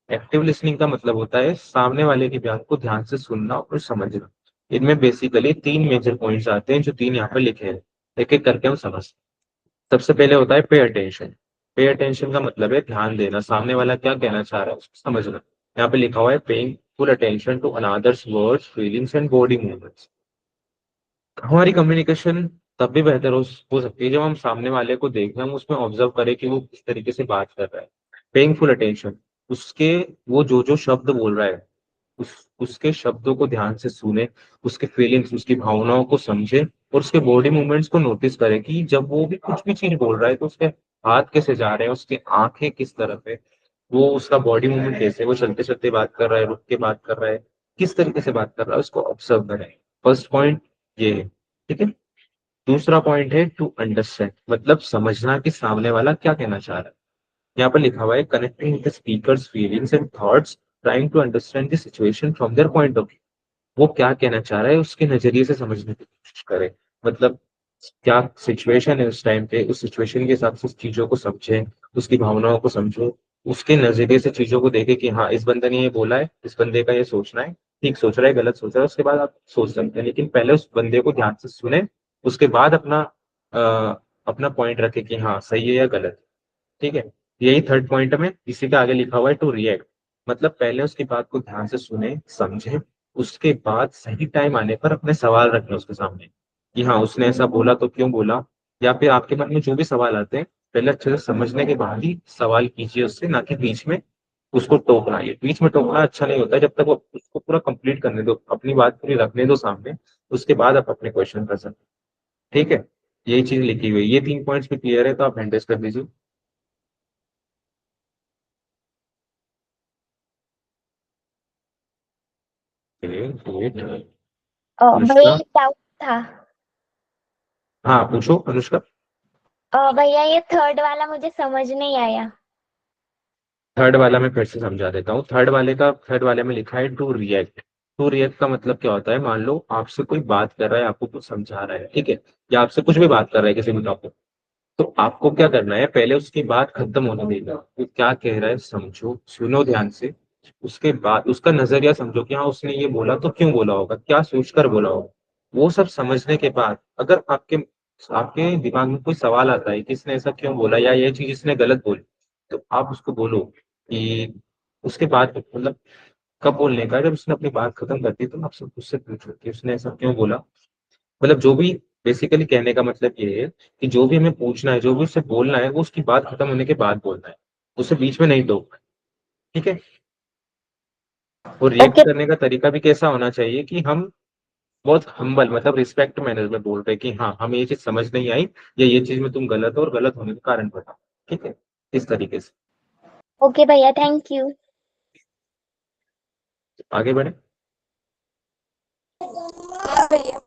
एक्टिव लिसनिंग का मतलब होता है सामने वाले की बात को ध्यान से सुनना और समझना। इनमें बेसिकली 3 मेजर पॉइंट्स आते हैं जो 3 यहाँ पे लिखे हैं, एक एक करके हम समझते हैं। सबसे पहले होता है पे अटेंशन। पे अटेंशन का मतलब है ध्यान देना, सामने वाला क्या कहना चाह रहा है उसको समझना। यहाँ पे लिखा हुआ है paying full attention to another's words, feelings and body movements. हमारी कम्युनिकेशन तब भी बेहतर हो सकती है जब हम सामने वाले को देखें, हम उसमें ऑब्जर्व करें कि वो किस तरीके से बात कर रहा है। पेइंग फुल अटेंशन, उसके वो जो जो शब्द बोल रहा है उसके शब्दों को ध्यान से सुने, उसके फीलिंग्स, उसकी भावनाओं को समझे, और उसके बॉडी मूवमेंट्स को नोटिस करें कि जब वो भी कुछ भी चीज बोल रहा है तो उसके हाथ कैसे जा रहे हैं, उसकी आंखें किस तरफ है, वो उसका बॉडी मूवमेंट कैसे है, वो चलते चलते बात कर रहा है, रुक के बात कर रहा है, किस तरीके से बात कर रहा है, उसको ऑब्जर्व करें। फर्स्ट पॉइंट ये है, ठीक है? दूसरा पॉइंट है टू अंडरस्टैंड, मतलब समझना कि सामने वाला क्या कहना चाह रहा है। यहाँ पर लिखा हुआ है connecting with the speaker's feelings and thoughts, trying to understand the situation from their point of view. वो क्या कहना चाह रहा है उसके नजरिए से समझने की कोशिश करें। मतलब क्या सिचुएशन है उस टाइम पे, उस सिचुएशन के हिसाब से उस चीजों को समझें, उसकी भावनाओं को समझो, उसके नजरिए से चीजों को देखें कि हाँ, इस बंदे ने ये बोला है, इस बंदे का ये सोचना है, ठीक सोच रहा है, गलत सोच रहा है, उसके बाद आप सोच सकते हैं, लेकिन पहले उस बंदे को ध्यान से सुने, उसके बाद अपना पॉइंट रखे कि हाँ सही है या गलत है। ठीक है, यही थर्ड पॉइंट में इसी के आगे लिखा हुआ है टू रिएक्ट, मतलब पहले उसकी बात को ध्यान से सुने, समझे, उसके बाद सही टाइम आने पर अपने सवाल रखें उसके सामने कि हाँ उसने ऐसा बोला तो क्यों बोला, या फिर आपके मन में जो भी सवाल आते हैं पहले अच्छे से समझने के बाद ही सवाल कीजिए उससे, ना कि बीच में उसको टोकना। ये बीच में टोकना अच्छा नहीं होता है, जब तक वो उसको पूरा कंप्लीट करने दो, अपनी बात पूरी रखने दो सामने, उसके बाद आप अपने क्वेश्चन कर सकते हैं। ठीक है, यही चीज लिखी हुई है। ये 3 पॉइंट्स भी क्लियर है तो आप हैंड रेस कर दीजिए। वेट, भैया अनुष्का, एक डाउट था। हाँ पूछो अनुष्का। भैया ये थर्ड वाला मुझे समझ नहीं आया। थर्ड वाला मैं फिर से समझा देता हूँ। थर्ड वाले में लिखा है टू रिएक्ट। टू रिएक्ट का मतलब क्या होता है, मान लो आपसे कोई बात कर रहा है, आपको कुछ समझा रहा है, ठीक है, या आपसे कुछ भी बात कर रहा है किसी भी टॉपिक, तो आपको क्या करना है, पहले उसकी बात खत्म होने देगा, वो क्या कह रहा है समझो, सुनो ध्यान से, उसके बाद उसका नजरिया समझो कि हाँ उसने ये बोला तो क्यों बोला होगा, क्या सोचकर बोला होगा। वो सब समझने के बाद अगर आपके आपके दिमाग में कोई सवाल आता है कि इसने ऐसा क्यों बोला या ये चीज इसने गलत बोली, तो आप उसको बोलो कि उसके बाद मतलब कब बोलने का, जब उसने अपनी बात खत्म कर दी तो आप सब उससे पूछो कि उसने ऐसा क्यों बोला। मतलब जो भी, बेसिकली कहने का मतलब ये है कि जो भी हमें पूछना है, जो भी उससे बोलना है, वो उसकी बात खत्म होने के बाद बोलना है, उसे बीच में नहीं टोकना है। ठीक है, और रिएक्ट ओके। करने का तरीका भी कैसा होना चाहिए कि हम बहुत हम्बल मतलब रिस्पेक्ट मैनर में बोल रहे कि हाँ हमें ये चीज समझ नहीं आई, या ये चीज में तुम गलत हो और गलत होने का कारण बताओ। ठीक है, इस तरीके से ओके भैया, थैंक यू। आगे बढ़े। हाँ भैया।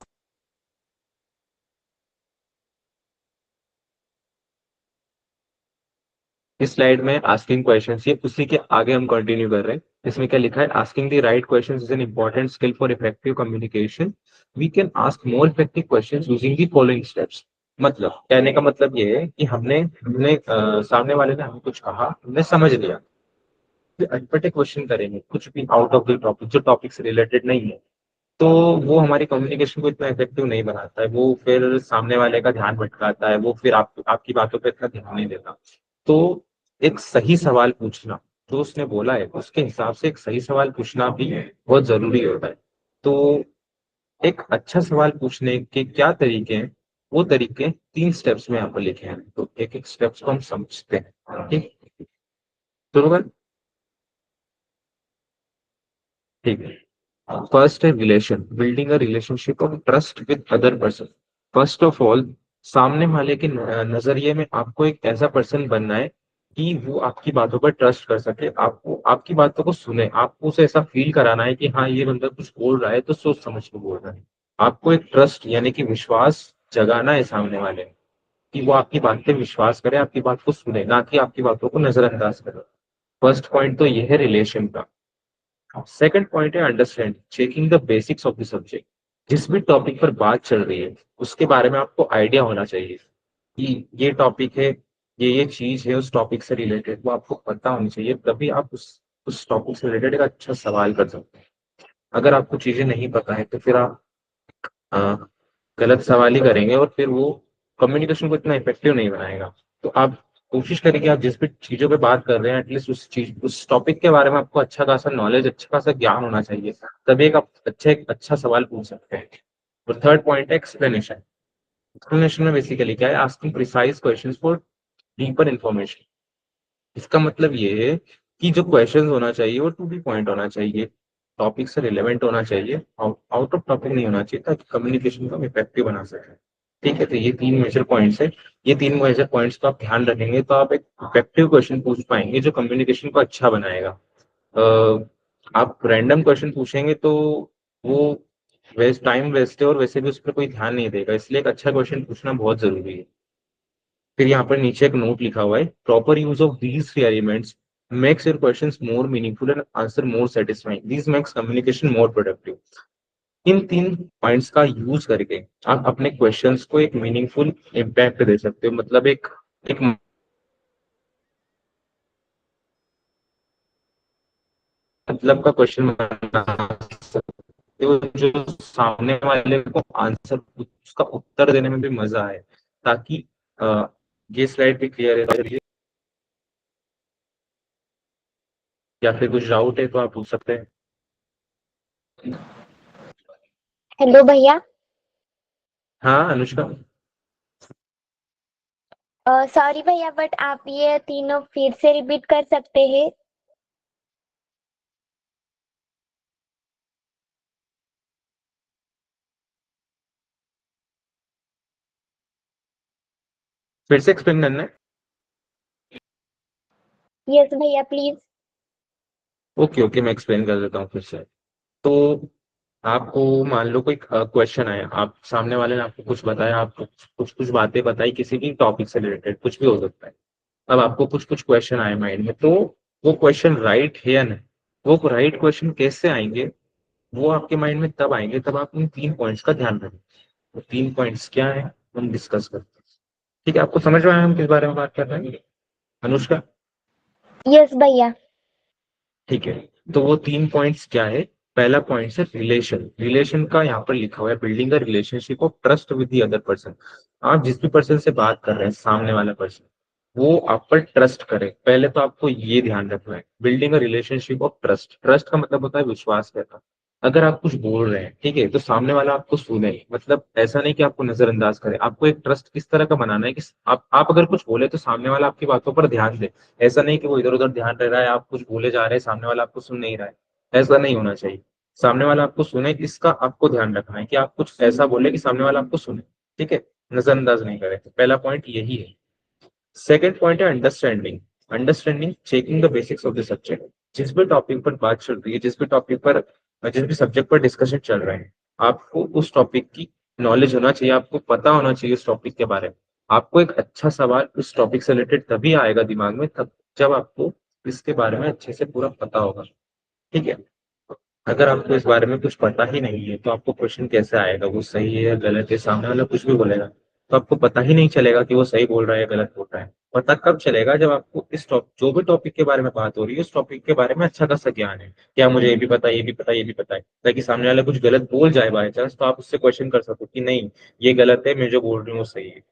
इस स्लाइड में आस्किंग क्वेश्चंस, ये उसी के आगे हम कंटिन्यू कर रहे हैं। इसमें क्या लिखा है, asking the right questions is an important skill for effective communication. We can ask more effective questions using the following steps. मतलब कहने का मतलब ये है कि हमने हमने सामने वाले ने हमें कुछ कहा, हमने समझ लिया, फिर अटपटे क्वेश्चन करेंगे कुछ भी आउट ऑफ द टॉपिक, जो टॉपिक से रिलेटेड नहीं है, तो वो हमारी कम्युनिकेशन को इतना इफेक्टिव नहीं बनाता है, वो फिर सामने वाले का ध्यान भटकाता है, वो फिर आपकी बातों पे इतना ध्यान नहीं देता। तो एक सही सवाल पूछना, जो उसने बोला है उसके हिसाब से एक सही सवाल पूछना भी बहुत जरूरी होता है। तो एक अच्छा सवाल पूछने के क्या तरीके हैं, वो तरीके 3 स्टेप्स में यहाँ पर लिखे हैं, तो एक एक स्टेप्स को हम समझते हैं। ठीक, तो ठीक है। फर्स्ट है relation, building a relationship of trust with other person. First of all, सामने वाले के नजरिए में आपको एक ऐसा पर्सन बनना है कि वो आपकी बातों पर ट्रस्ट कर सके, आपको आपकी बातों को सुने, आपको उसे ऐसा फील कराना है कि हाँ ये बंदा कुछ बोल रहा है तो सोच समझ के बोल रहा है। आपको एक ट्रस्ट यानी कि विश्वास जगाना है सामने वाले में, कि वो आपकी बात पे विश्वास करे, आपकी बात को सुने, ना कि आपकी बातों को नजरअंदाज करे। फर्स्ट पॉइंट तो ये है रिलेशन का। सेकंड पॉइंट है understand, checking the basics of the subject. जिस भी टॉपिक पर बात चल रही है उसके बारे में आपको आइडिया होना चाहिए कि ये टॉपिक है, ये चीज है, उस टॉपिक से रिलेटेड वो आपको पता होनी चाहिए, तभी आप उस टॉपिक से रिलेटेड एक अच्छा सवाल कर सकते हैं। अगर आपको चीजें नहीं पता है तो फिर आप अ, गलत सवाल ही करेंगे और फिर वो कम्युनिकेशन को इतना इफेक्टिव नहीं बनाएगा। तो आप कोशिश करें कि आप जिस भी चीजों पे बात कर रहे हैं एटलीस्ट उस टॉपिक के बारे में आपको अच्छा खासा नॉलेज, अच्छा खासा ज्ञान होना चाहिए, तभी एक अच्छा सवाल पूछ सकते हैं। और थर्ड पॉइंट है एक्सप्लेनेशन। एक्सप्लेनेशन में बेसिकली क्या है, asking precise questions for deeper information. इसका मतलब ये है कि जो क्वेश्चंस होना चाहिए वो टू दी पॉइंट होना चाहिए, टॉपिक से रिलेवेंट होना चाहिए, आउट ऑफ टॉपिक नहीं होना चाहिए, ताकि कम्युनिकेशन को हम इफेक्टिव बना सकें। ठीक है, तो ये 3 मेजर पॉइंट्स है। ये 3 मेजर पॉइंट्स को आप ध्यान रखेंगे तो आप एक इफेक्टिव क्वेश्चन पूछ पाएंगे जो कम्युनिकेशन को अच्छा बनाएगा। आप रैंडम क्वेश्चन पूछेंगे तो वो टाइम वेस्ट है और वैसे भी उस पर कोई ध्यान नहीं देगा, इसलिए एक अच्छा क्वेश्चन पूछना बहुत जरूरी है। फिर यहाँ पर नीचे एक नोट लिखा हुआ है, proper use of these three elements makes your questions more meaningful and answer more satisfying, this makes communication more productive. In 3 points का यूज करके आप अपने क्वेश्चंस को एक मीनिंगफुल इम्पैक्ट दे सकते हो, मतलब एक मतलब का क्वेश्चन बना सकते हो, जो सामने वाले को आंसर, उसका उत्तर देने में भी मजा आए। ताकि अ, ये स्लाइड भी क्लियर है, या फिर कुछ डाउट है तो आप पूछ सकते हैं। हेलो भैया। हाँ अनुष्का। सॉरी भैया, बट आप ये तीनों फिर से रिपीट कर सकते हैं? फिर से एक्सप्लेन करना है। यस भैया, प्लीज। ओके ओके, मैं एक्सप्लेन कर देता हूँ फिर से। तो आपको मान लो कोई क्वेश्चन आया, आप सामने वाले ने आपको कुछ बताया, आपको कुछ कुछ बातें बताई किसी भी टॉपिक से रिलेटेड, कुछ भी हो सकता है। अब आपको कुछ कुछ क्वेश्चन आए माइंड में, तो वो क्वेश्चन राइट है या नहीं, वो राइट क्वेश्चन कैसे आएंगे, वो आपके माइंड में तब आएंगे तब आप इन 3 पॉइंट्स का ध्यान रखें। तो 3 पॉइंट्स क्या है हम डिस्कस करते हैं। ठीक है, आपको समझ में आया हम किस बारे में बात कर रहे हैं अनुष्का? यस भैया। ठीक है, तो वो 3 पॉइंट्स क्या है। पहला पॉइंट है रिलेशन। रिलेशन का यहाँ पर लिखा हुआ है, building a relationship of trust with the other person. आप जिस भी पर्सन से बात कर रहे हैं, सामने वाला पर्सन वो आप पर ट्रस्ट करे, पहले तो आपको ये ध्यान रखना है। Building a relationship of trust, trust का मतलब होता है विश्वास करना। अगर आप कुछ बोल रहे हैं ठीक है, तो सामने वाला आपको सुने, मतलब ऐसा नहीं कि आपको नजरअंदाज करे। आपको एक ट्रस्ट किस तरह का बनाना है कि आप अगर कुछ बोले तो सामने वाला आपकी बातों पर ध्यान दे। ऐसा नहीं कि वो इधर उधर ध्यान रह रहा है, आप कुछ बोले जा रहे हैं, सामने वाला आपको सुन नहीं रहा है। ऐसा नहीं होना चाहिए। सामने वाला आपको सुने, इसका आपको ध्यान रखना है कि आप कुछ ऐसा बोले कि सामने वाला आपको सुने। ठीक है, नजरअंदाज नहीं करे। तो पहला पॉइंट यही है। सेकंड पॉइंट है understanding. Understanding, checking the basics of the subject. जिस भी टॉपिक पर बात चल रही है, जिस भी सब्जेक्ट पर डिस्कशन चल रहे हैं, आपको उस टॉपिक की नॉलेज होना चाहिए, आपको पता होना चाहिए उस टॉपिक के बारे में। आपको एक अच्छा सवाल उस टॉपिक से रिलेटेड तभी आएगा दिमाग में, तब जब आपको इसके बारे में अच्छे से पूरा पता होगा। ठीक है, अगर आपको इस बारे में कुछ पता ही नहीं है तो आपको क्वेश्चन कैसे आएगा, वो सही है या गलत है, सामने वाला कुछ भी बोलेगा तो आपको पता ही नहीं चलेगा कि वो सही बोल रहा है या गलत बोल रहा है। पता कब चलेगा, जब आपको जो भी टॉपिक के बारे में बात हो रही है उस टॉपिक के बारे में अच्छा खासा ज्ञान है। क्या मुझे ये भी पता है, ये भी पता है, ये भी पता है, ताकि सामने वाला कुछ गलत बोल जाए बाय चांस तो आप उससे क्वेश्चन कर सको कि नहीं, ये गलत है, मैं जो बोल रही हूँ वो सही है।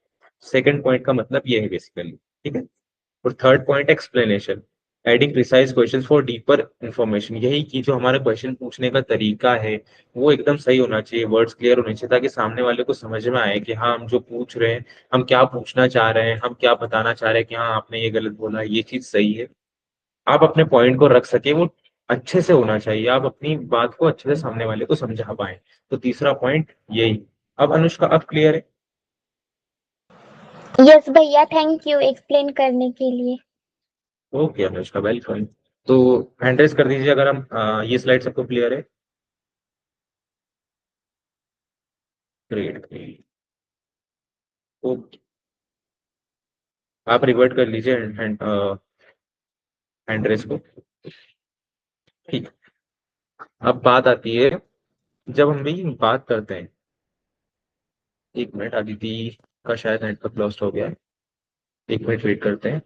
सेकंड पॉइंट का मतलब ये है बेसिकली। ठीक है, और third point explanation, adding precise question for deeper information. यही कि जो हमारा क्वेश्चन पूछने का तरीका है वो एकदम सही होना चाहिए, वर्ड्स क्लियर होने चाहिए, ताकि सामने वाले को समझ में आए कि हाँ हम जो पूछ रहे हैं, हम क्या पूछना चाह रहे हैं, हम क्या बताना चाह रहे हैं कि हाँ आपने ये गलत बोला है, ये चीज सही है। आप अपने पॉइंट को रख सके, वो अच्छे से होना चाहिए, आप अपनी बात को अच्छे से सामने वाले को समझा पाए। तो तीसरा पॉइंट यही। अब अनुष्का, अब क्लियर है? यस भैया, थैंक यू एक्सप्लेन करने के लिए। Okay Anushka, welcome. तो हैंड रेज कर दीजिए अगर हम ये स्लाइड सबको क्लियर है। Great great. ओके, आप रिवर्ट कर लीजिए हैंड रेज को। ठीक। अब बात आती है, जब हम भी बात करते हैं, एक मिनट, आदिति का शायद नेटवर्क लॉस्ट हो गया है, एक मिनट वेट करते हैं।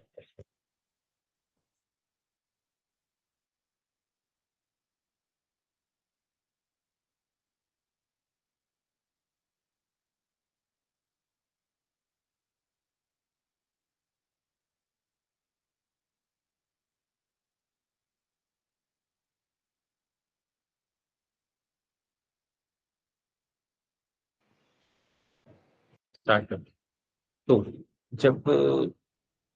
स्टार्ट कर। तो जब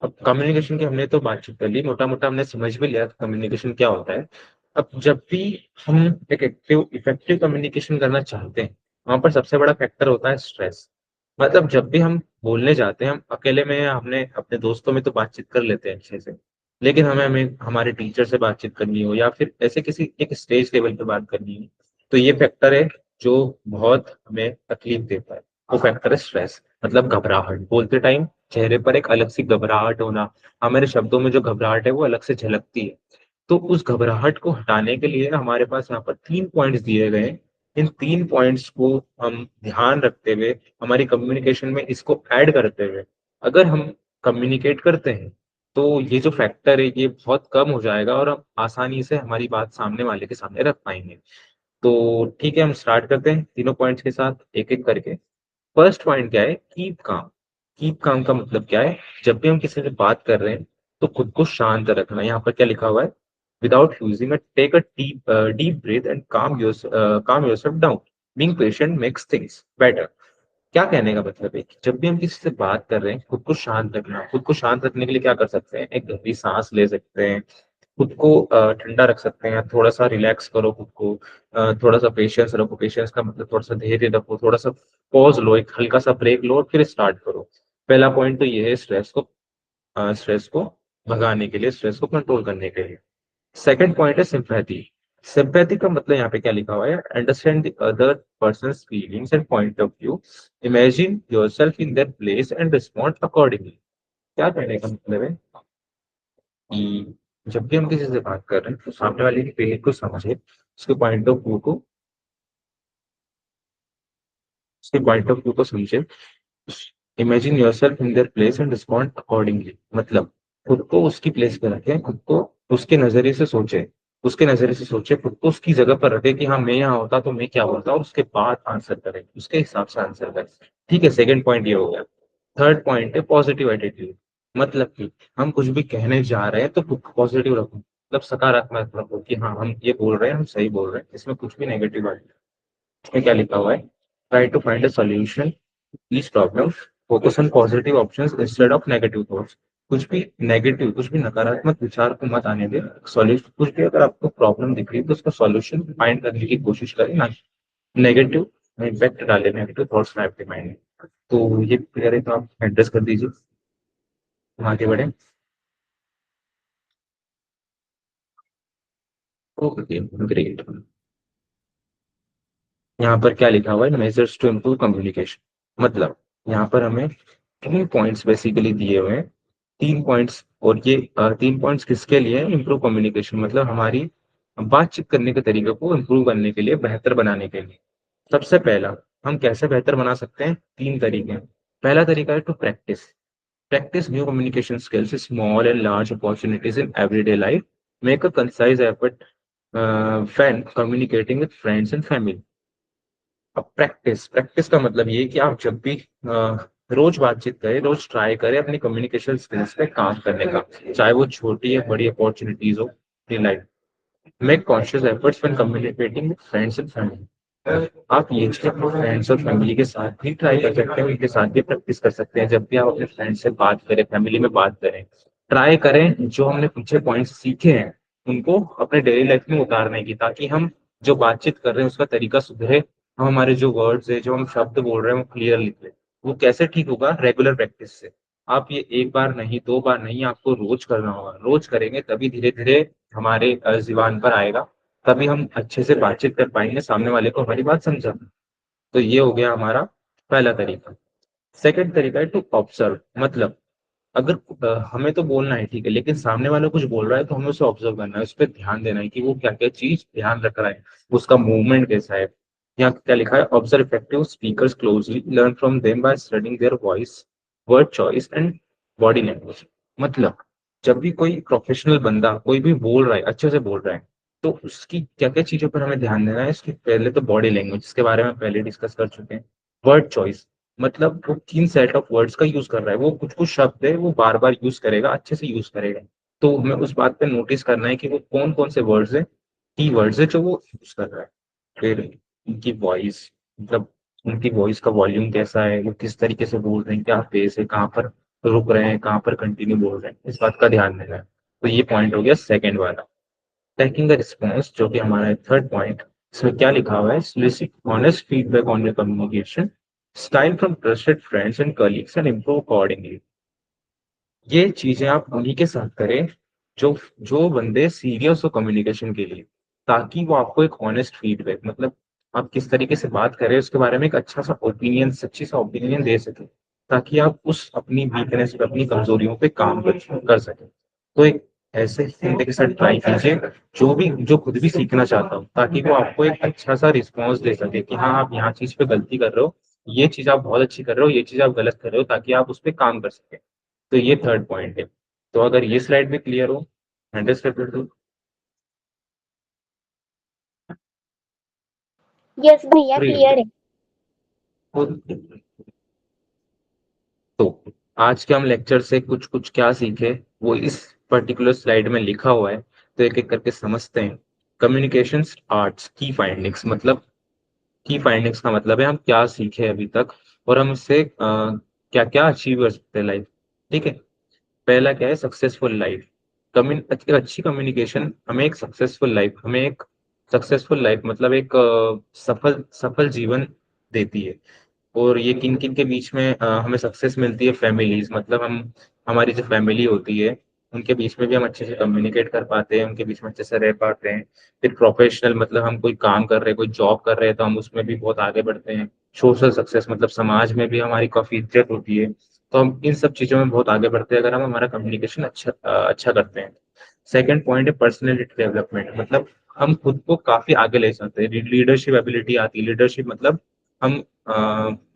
अब कम्युनिकेशन की हमने तो बातचीत कर ली, मोटा मोटा हमने समझ भी लिया कम्युनिकेशन क्या होता है। अब जब भी हम एक एक्टिव इफेक्टिव कम्युनिकेशन करना चाहते हैं, वहां पर सबसे बड़ा फैक्टर होता है स्ट्रेस। मतलब जब भी हम बोलने जाते हैं, हम अकेले में हमने अपने दोस्तों में तो बातचीत कर लेते हैं अच्छे से, लेकिन हमें हमें हमारे टीचर से बातचीत करनी हो या फिर ऐसे किसी एक स्टेज लेवल पे बात करनी हो, तो ये फैक्टर है जो बहुत हमें तकलीफ देता है। वो फैक्टर है स्ट्रेस, मतलब घबराहट। बोलते टाइम चेहरे पर एक अलग सी घबराहट होना, हमारे शब्दों में जो घबराहट है वो अलग से झलकती है। तो उस घबराहट को हटाने के लिए हमारे पास यहाँ पर 3 पॉइंट्स दिए गए हैं। इन 3 पॉइंट्स को हम ध्यान रखते हुए, हमारी कम्युनिकेशन में इसको ऐड करते हुए, अगर हम कम्युनिकेट करते हैं तो ये जो फैक्टर है ये बहुत कम हो जाएगा और हम आसानी से हमारी बात सामने वाले के सामने रख पाएंगे। तो ठीक है, हम स्टार्ट करते हैं तीनों पॉइंट्स के साथ एक एक करके। फर्स्ट पॉइंट क्या है? Keep calm. कीप काम का मतलब क्या है? जब भी हम किसी से बात कर रहे हैं तो खुद को शांत रखना। यहाँ पर क्या लिखा हुआ है? Without using take a deep breath and calm yourself down. Being patient makes things better. क्या कहने का मतलब है कि जब भी हम किसी से बात कर रहे हैं, खुद को शांत रखना। खुद को शांत रखने के लिए क्या कर सकते हैं? एक गहरी सांस ले सकते हैं, खुद को ठंडा रख सकते हैं, थोड़ा सा रिलैक्स करो खुद को, थोड़ा सा पेशेंस रखो। पेशेंस का मतलब थोड़ा सा धैर्य रखो, थोड़ा सा पॉज लो, एक हल्का सा ब्रेक लो और फिर स्टार्ट करो। पहला पॉइंट तो ये है, स्ट्रेस को भगाने के लिए, स्ट्रेस को कंट्रोल करने के लिए। सेकंड पॉइंट है सिंपैथी। सिंपैथी का मतलब यहाँ पे क्या लिखा हुआ है? Understand the other persons feelings and point of view, imagine yourself in their place and respond accordingly. क्या कहने का मतलब है कि जब भी हम किसी से बात कर रहे हैं तो सामने वाले की फीलिंग को समझे, उसके पॉइंट ऑफ व्यू को समझे। Imagine yourself in their place and respond accordingly, मतलब खुद को उसकी प्लेस पे रखें, खुद को उसके नजरिए से सोचे, खुद को उसकी जगह पर रखे कि हाँ मैं यहाँ होता तो मैं क्या बोलता, और उसके बाद आंसर करें, उसके हिसाब से आंसर करें। ठीक है, सेकंड पॉइंट ये हो गया। थर्ड पॉइंट है पॉजिटिव एटीट्यूड। मतलब कि हम कुछ भी कहने जा रहे हैं तो खुद को पॉजिटिव रखो, मतलब सकारात्मक रखो कि हाँ हम ये बोल रहे हैं, हम सही बोल रहे हैं, इसमें कुछ भी नेगेटिव है। इसमें क्या लिखा हुआ है? Try to find a solution each problem, focus on positive options instead of negative thoughts. कुछ भी नेगेटिव, कुछ भी नकारात्मक विचार को मत आने दे। सॉल्यूशन कुछ भी अगर आपको प्रॉब्लम दिख रही है तो उसका सॉल्यूशन फाइंड करने की कोशिश करें, ना नेगेटिव इम्पैक्ट डाले, नेगेटिव थॉट्स में आपके माइंड में। तो ये क्लियर है तो आप एड्रेस कर दीजिए, हम आगे बढ़े। Okay great. यहाँ पर क्या लिखा हुआ है, मेजर्स टू इम्प्रूव कम्युनिकेशन। मतलब यहाँ पर हमें 3 पॉइंट्स बेसिकली दिए हुए हैं, 3 पॉइंट्स। और ये 3 पॉइंट्स किसके लिए, इम्प्रूव कम्युनिकेशन मतलब हमारी बातचीत करने के तरीके को इम्प्रूव करने के लिए, बेहतर बनाने के लिए। सबसे पहला, हम कैसे बेहतर बना सकते हैं, 3 तरीके हैं। पहला तरीका है to practise. Practice new communication skills, small and large opportunities in everyday life. Make a concise effort when communicating with friends and family. अब प्रैक्टिस, प्रैक्टिस का मतलब ये है कि आप जब भी रोज बातचीत करें, रोज ट्राई करें अपनी कम्युनिकेशन स्किल्स पे काम करने का, चाहे वो छोटी या बड़ी अपॉर्चुनिटीज हो in life. Make conscious efforts when communicating with friends and family. आप ये चीज अपने फ्रेंड्स और फैमिली के साथ भी ट्राई कर सकते हैं, उनके साथ भी प्रैक्टिस कर सकते हैं। जब भी आप अपने फ्रेंड्स से बात करें, फैमिली में बात करें, ट्राई करें जो हमने पीछे पॉइंट्स सीखे हैं उनको अपने डेली लाइफ में उतारने की, ताकि हम जो बातचीत कर रहे हैं उसका तरीका सुधरे, हम हमारे जो वर्ड्स है, जो हम शब्द बोल रहे हैं वो क्लियर लिख लें। वो कैसे ठीक होगा, रेगुलर प्रैक्टिस से। आप ये एक बार नहीं, 2 बार नहीं, आपको रोज करना होगा। रोज करेंगे तभी धीरे धीरे हमारे जुबान पर आएगा, तभी हम अच्छे से बातचीत कर पाएंगे, सामने वाले को हमारी बात समझा। तो ये हो गया हमारा पहला तरीका। सेकंड तरीका है टू ऑब्जर्व। मतलब अगर हमें तो बोलना है ठीक है, लेकिन सामने वाला कुछ बोल रहा है तो हमें उसे ऑब्जर्व करना है, उस पर ध्यान देना है कि वो क्या क्या चीज ध्यान रख रहा है, उसका मूवमेंट कैसा है। यहाँ क्या लिखा है, observe effective speakers closely, learn from them by studying their voice, word choice and body language. मतलब जब भी कोई प्रोफेशनल बंदा कोई भी बोल रहा है, अच्छे से बोल रहा है, तो उसकी क्या क्या चीजों पर हमें ध्यान देना है। इसकी पहले तो बॉडी लैंग्वेज, इसके बारे में पहले डिस्कस कर चुके हैं। वर्ड चॉइस, मतलब वो 3 सेट ऑफ वर्ड्स का यूज कर रहा है, वो कुछ कुछ शब्द है वो बार बार यूज करेगा, अच्छे से यूज करेगा। तो हमें उस बात पे नोटिस करना है कि वो कौन कौन से वर्ड्स है, की वर्ड्स है जो वो यूज कर रहा है। फिर उनकी वॉइस, मतलब उनकी वॉइस का वॉल्यूम कैसा है, वो किस तरीके से बोल रहे हैं, क्या फेस है, कहाँ पर रुक रहे हैं, कहाँ पर कंटिन्यू बोल रहे हैं, इस बात का ध्यान देना है। तो ये पॉइंट हो गया सेकंड वाला। टेकिंग द रिस्पॉन्स, जो कि हमारा थर्ड पॉइंट। इसमें क्या लिखा हुआ है, solicit honest feedback on your communication style from trusted friends and colleagues and improve accordingly। ये चीजें आप उन्हीं के साथ करें जो जो बंदे सीरियस हो कम्युनिकेशन के लिए, ताकि वो आपको एक ऑनेस्ट फीडबैक, मतलब आप किस तरीके से बात कर रहे हैं उसके बारे में एक अच्छा सा ओपिनियन, सच्ची सा ओपिनियन दे सके, ताकि आप उस अपनी वीकनेस पे, अपनी कमजोरियों पे काम कर सके। तो एक ऐसे बंदे के साथ ट्राई कीजिए जो खुद भी सीखना चाहता हो, ताकि वो आपको एक अच्छा सा रिस्पॉन्स दे सके कि हाँ आप यहाँ चीज पे गलती कर रहे हो, ये चीज आप बहुत अच्छी कर रहे हो, ये चीज आप गलत कर रहे हो, ताकि आप उस पर काम कर सके। तो ये थर्ड पॉइंट है। तो अगर ये स्लाइड भी क्लियर हो, अंडरस्टैंड कर दो। यस भैया, क्लियर है। तो आज के हम लेक्चर से कुछ कुछ क्या सीखे वो इस पर्टिकुलर स्लाइड में लिखा हुआ है, तो एक एक करके समझते हैं। कम्युनिकेशन आर्ट्स की फाइंडिंग्स, मतलब की फाइंडिंग्स का मतलब है हम क्या सीखे अभी तक, और हम इससे क्या क्या अचीव कर सकते हैं लाइफ। ठीक है। पहला क्या है, सक्सेसफुल लाइफ। अच्छी कम्युनिकेशन हमें एक सक्सेसफुल लाइफ, हमें एक सक्सेसफुल लाइफ मतलब एक सफल सफल जीवन देती है। और ये किन किन के बीच में हमें सक्सेस मिलती है, फैमिलीज, मतलब हम हमारी जो फैमिली होती है उनके बीच में भी हम अच्छे से कम्युनिकेट कर पाते हैं, उनके बीच में अच्छे से रह पाते हैं। फिर प्रोफेशनल, मतलब हम कोई काम कर रहे हैं, कोई जॉब कर रहे हैं, तो हम उसमें भी बहुत आगे बढ़ते हैं। सोशल सक्सेस, मतलब समाज में भी हमारी काफी इज्जत होती है। तो हम इन सब चीजों में बहुत आगे बढ़ते हैं अगर हम हमारा कम्युनिकेशन अच्छा करते हैं। सेकंड पॉइंट है पर्सनैलिटी डेवलपमेंट। मतलब हम खुद को काफी आगे ले सकते हैं, लीडरशिप एबिलिटी आती है। लीडरशिप मतलब हम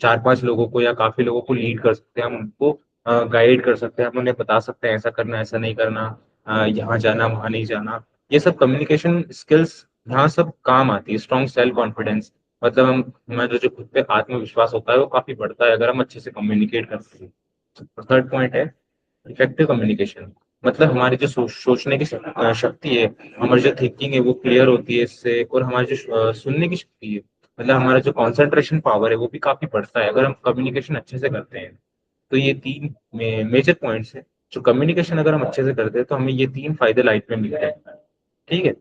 4-5 लोगों को या काफी लोगों को लीड कर सकते हैं, हम उनको गाइड कर सकते हैं, हम उन्हें बता सकते हैं ऐसा करना ऐसा नहीं करना, यहाँ जाना वहां नहीं जाना। ये सब कम्युनिकेशन स्किल्स यहाँ सब काम आती है। स्ट्रॉन्ग सेल्फ कॉन्फिडेंस, मतलब हम हमारा जो खुद पे आत्मविश्वास होता है वो काफी बढ़ता है अगर हम अच्छे से कम्युनिकेट करते हैं। थर्ड पॉइंट है इफेक्टिव कम्युनिकेशन। मतलब हमारी जो सोचने की शक्ति है, हमारी जो थिंकिंग है वो क्लियर होती है इससे, और हमारी जो सुनने की शक्ति है, मतलब हमारा जो कंसंट्रेशन पावर है वो भी काफी बढ़ता है अगर हम कम्युनिकेशन अच्छे से करते हैं। तो ये 3 मेजर पॉइंट्स हैं जो कम्युनिकेशन अगर हम अच्छे से करते हैं तो हमें ये 3 फायदे लाइफ में मिलते हैं। ठीक है?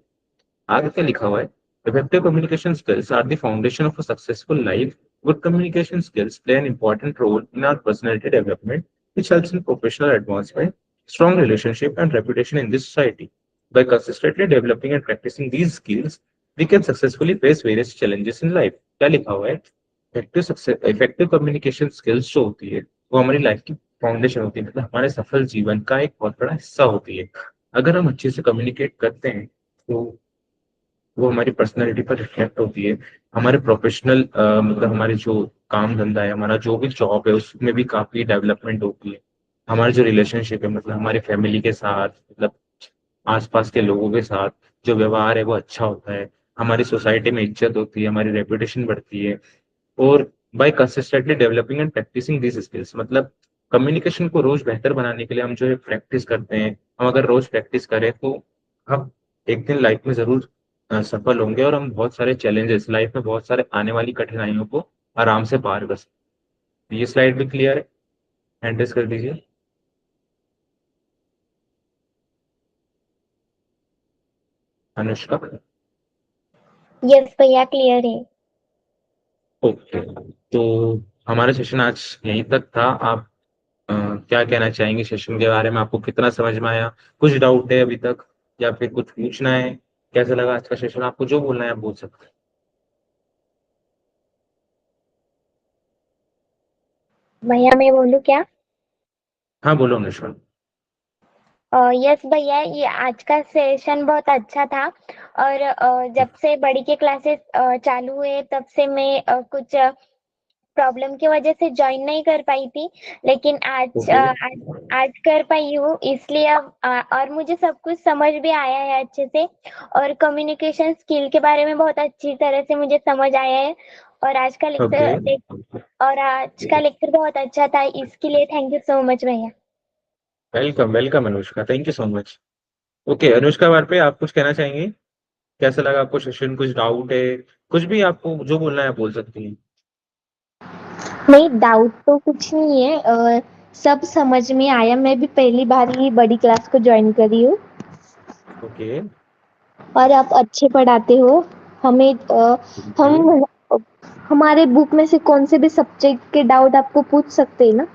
आगे क्या लिखा हुआ है? Effective communication skills are the foundation of a successful life. Good communication skills play an important role in our personality development, which helps in professional advancement, strong relationship, and reputation in this society. By consistently developing and practicing these skills, we can successfully face various challenges in life. क्या लिखा हुआ है? Effective communication skills जो होती है वो हमारी life की फाउंडेशन होती है, मतलब हमारे सफल जीवन का एक बहुत बड़ा हिस्सा होती है। अगर हम अच्छे से कम्युनिकेट करते हैं तो वो हमारी पर्सनैलिटी पर रिफ्लेक्ट होती है। हमारे प्रोफेशनल मतलब हमारे जो काम धंधा है, हमारा जो भी जॉब है, उसमें भी काफ़ी डेवलपमेंट होती है। हमारे जो रिलेशनशिप है, मतलब हमारी फैमिली के साथ, मतलब आस-पास के लोगों के साथ जो व्यवहार है वो अच्छा होता है। हमारी सोसाइटी में इज़्ज़त होती है, हमारी रेपुटेशन बढ़ती है। और by consistently developing and practising these skills, मतलब कम्युनिकेशन को रोज़ बेहतर बनाने के लिए हम जो है प्रैक्टिस करते हैं। हम अगर रोज़ प्रैक्टिस करें तो हम एक दिन लाइफ में ज़रूर सफल होंगे और हम बहुत सारे चैलेंजेस लाइफ में, बहुत सारे आने वाली कठिनाइयों को आराम से पार कर सकते हैं। ये स्लाइड भी क्लियर है? हैंड रेज़ कर दीजिए। अनुष्का? यस भैया, क्लियर है। ओके। तो हमारा सेशन आज यहीं तक था। आप क्या कहना चाहेंगे सेशन के बारे में? आपको कितना समझ में आया? कुछ डाउट है अभी तक या फिर कुछ पूछना है? कैसा लगा आज का सेशन? आपको जो बोलना है आप बोल सकते हैं। भैया मैं बोलूँ क्या? हाँ, बोलो अनुष्का। यस भैया, ये आज का सेशन बहुत अच्छा था। और जब से बड़ी के क्लासेस चालू हुए तब से मैं कुछ प्रॉब्लम की वजह से ज्वाइन नहीं कर पाई थी, लेकिन ओके। आज कर पाई हूँ, इसलिए अब और मुझे सब कुछ समझ भी आया है अच्छे से। और कम्युनिकेशन स्किल के बारे में बहुत अच्छी तरह से मुझे समझ आया है। और ओके। आज का लेक्चर बहुत अच्छा था, इसके लिए थैंक यू सो मच भैया। Welcome, welcome Anushka. Thank you so much. Okay, Anushka बार पे आप कुछ कहना चाहेंगे? कैसा लगा आपको सेशन? कुछ डाउट है? कुछ भी आपको जो बोलना है आप बोल सकती हैं। नहीं, डाउट तो कुछ नहीं है। सब समझ में आया। मैं भी पहली बार ही बड़ी क्लास को ज्वाइन करी हूँ। ओके। और आप अच्छे पढ़ाते हो हमें। Thank you. हम हमारे बुक में से कौन से भी सब्जेक्ट के डाउट आपको पूछ सकते हैं ना?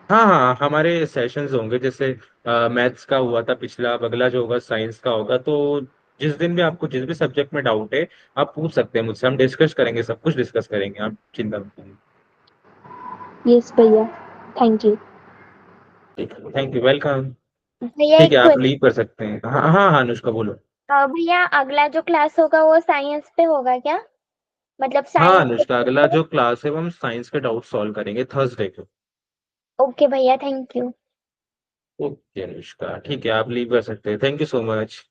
हाँ, हाँ, हमारे सेशंस होंगे, जैसे मैथ्स का हुआ था पिछला, अब अगला जो होगा साइंस का होगा। तो जिस दिन भी आपको जिस भी सब्जेक्ट में डाउट है आप पूछ सकते हैं मुझसे। हम डिस्कस करेंगे, सब कुछ डिस्कस करेंगे, आप चिंता मत करिए। यस भैया, थैंक यू। ठीक है, थैंक यू, वेलकम। भैया ठीक है, एक आप लीव क्वेश्चन। कर सकते हैं। हाँ, हाँ, हाँ, अनुष्का बोलो। भैया अगला जो क्लास होगा वो साइंस पे होगा क्या? मतलब हाँ साइंस अनुष्का, अगला पे। जो क्लास है वो हम साइंस के डाउट सॉल्व करेंगे थर्सडे को। ओके भैया, थैंक यू। ओके अनुष्का, ठीक है, आप लीव कर सकते हैं। Thank you so much.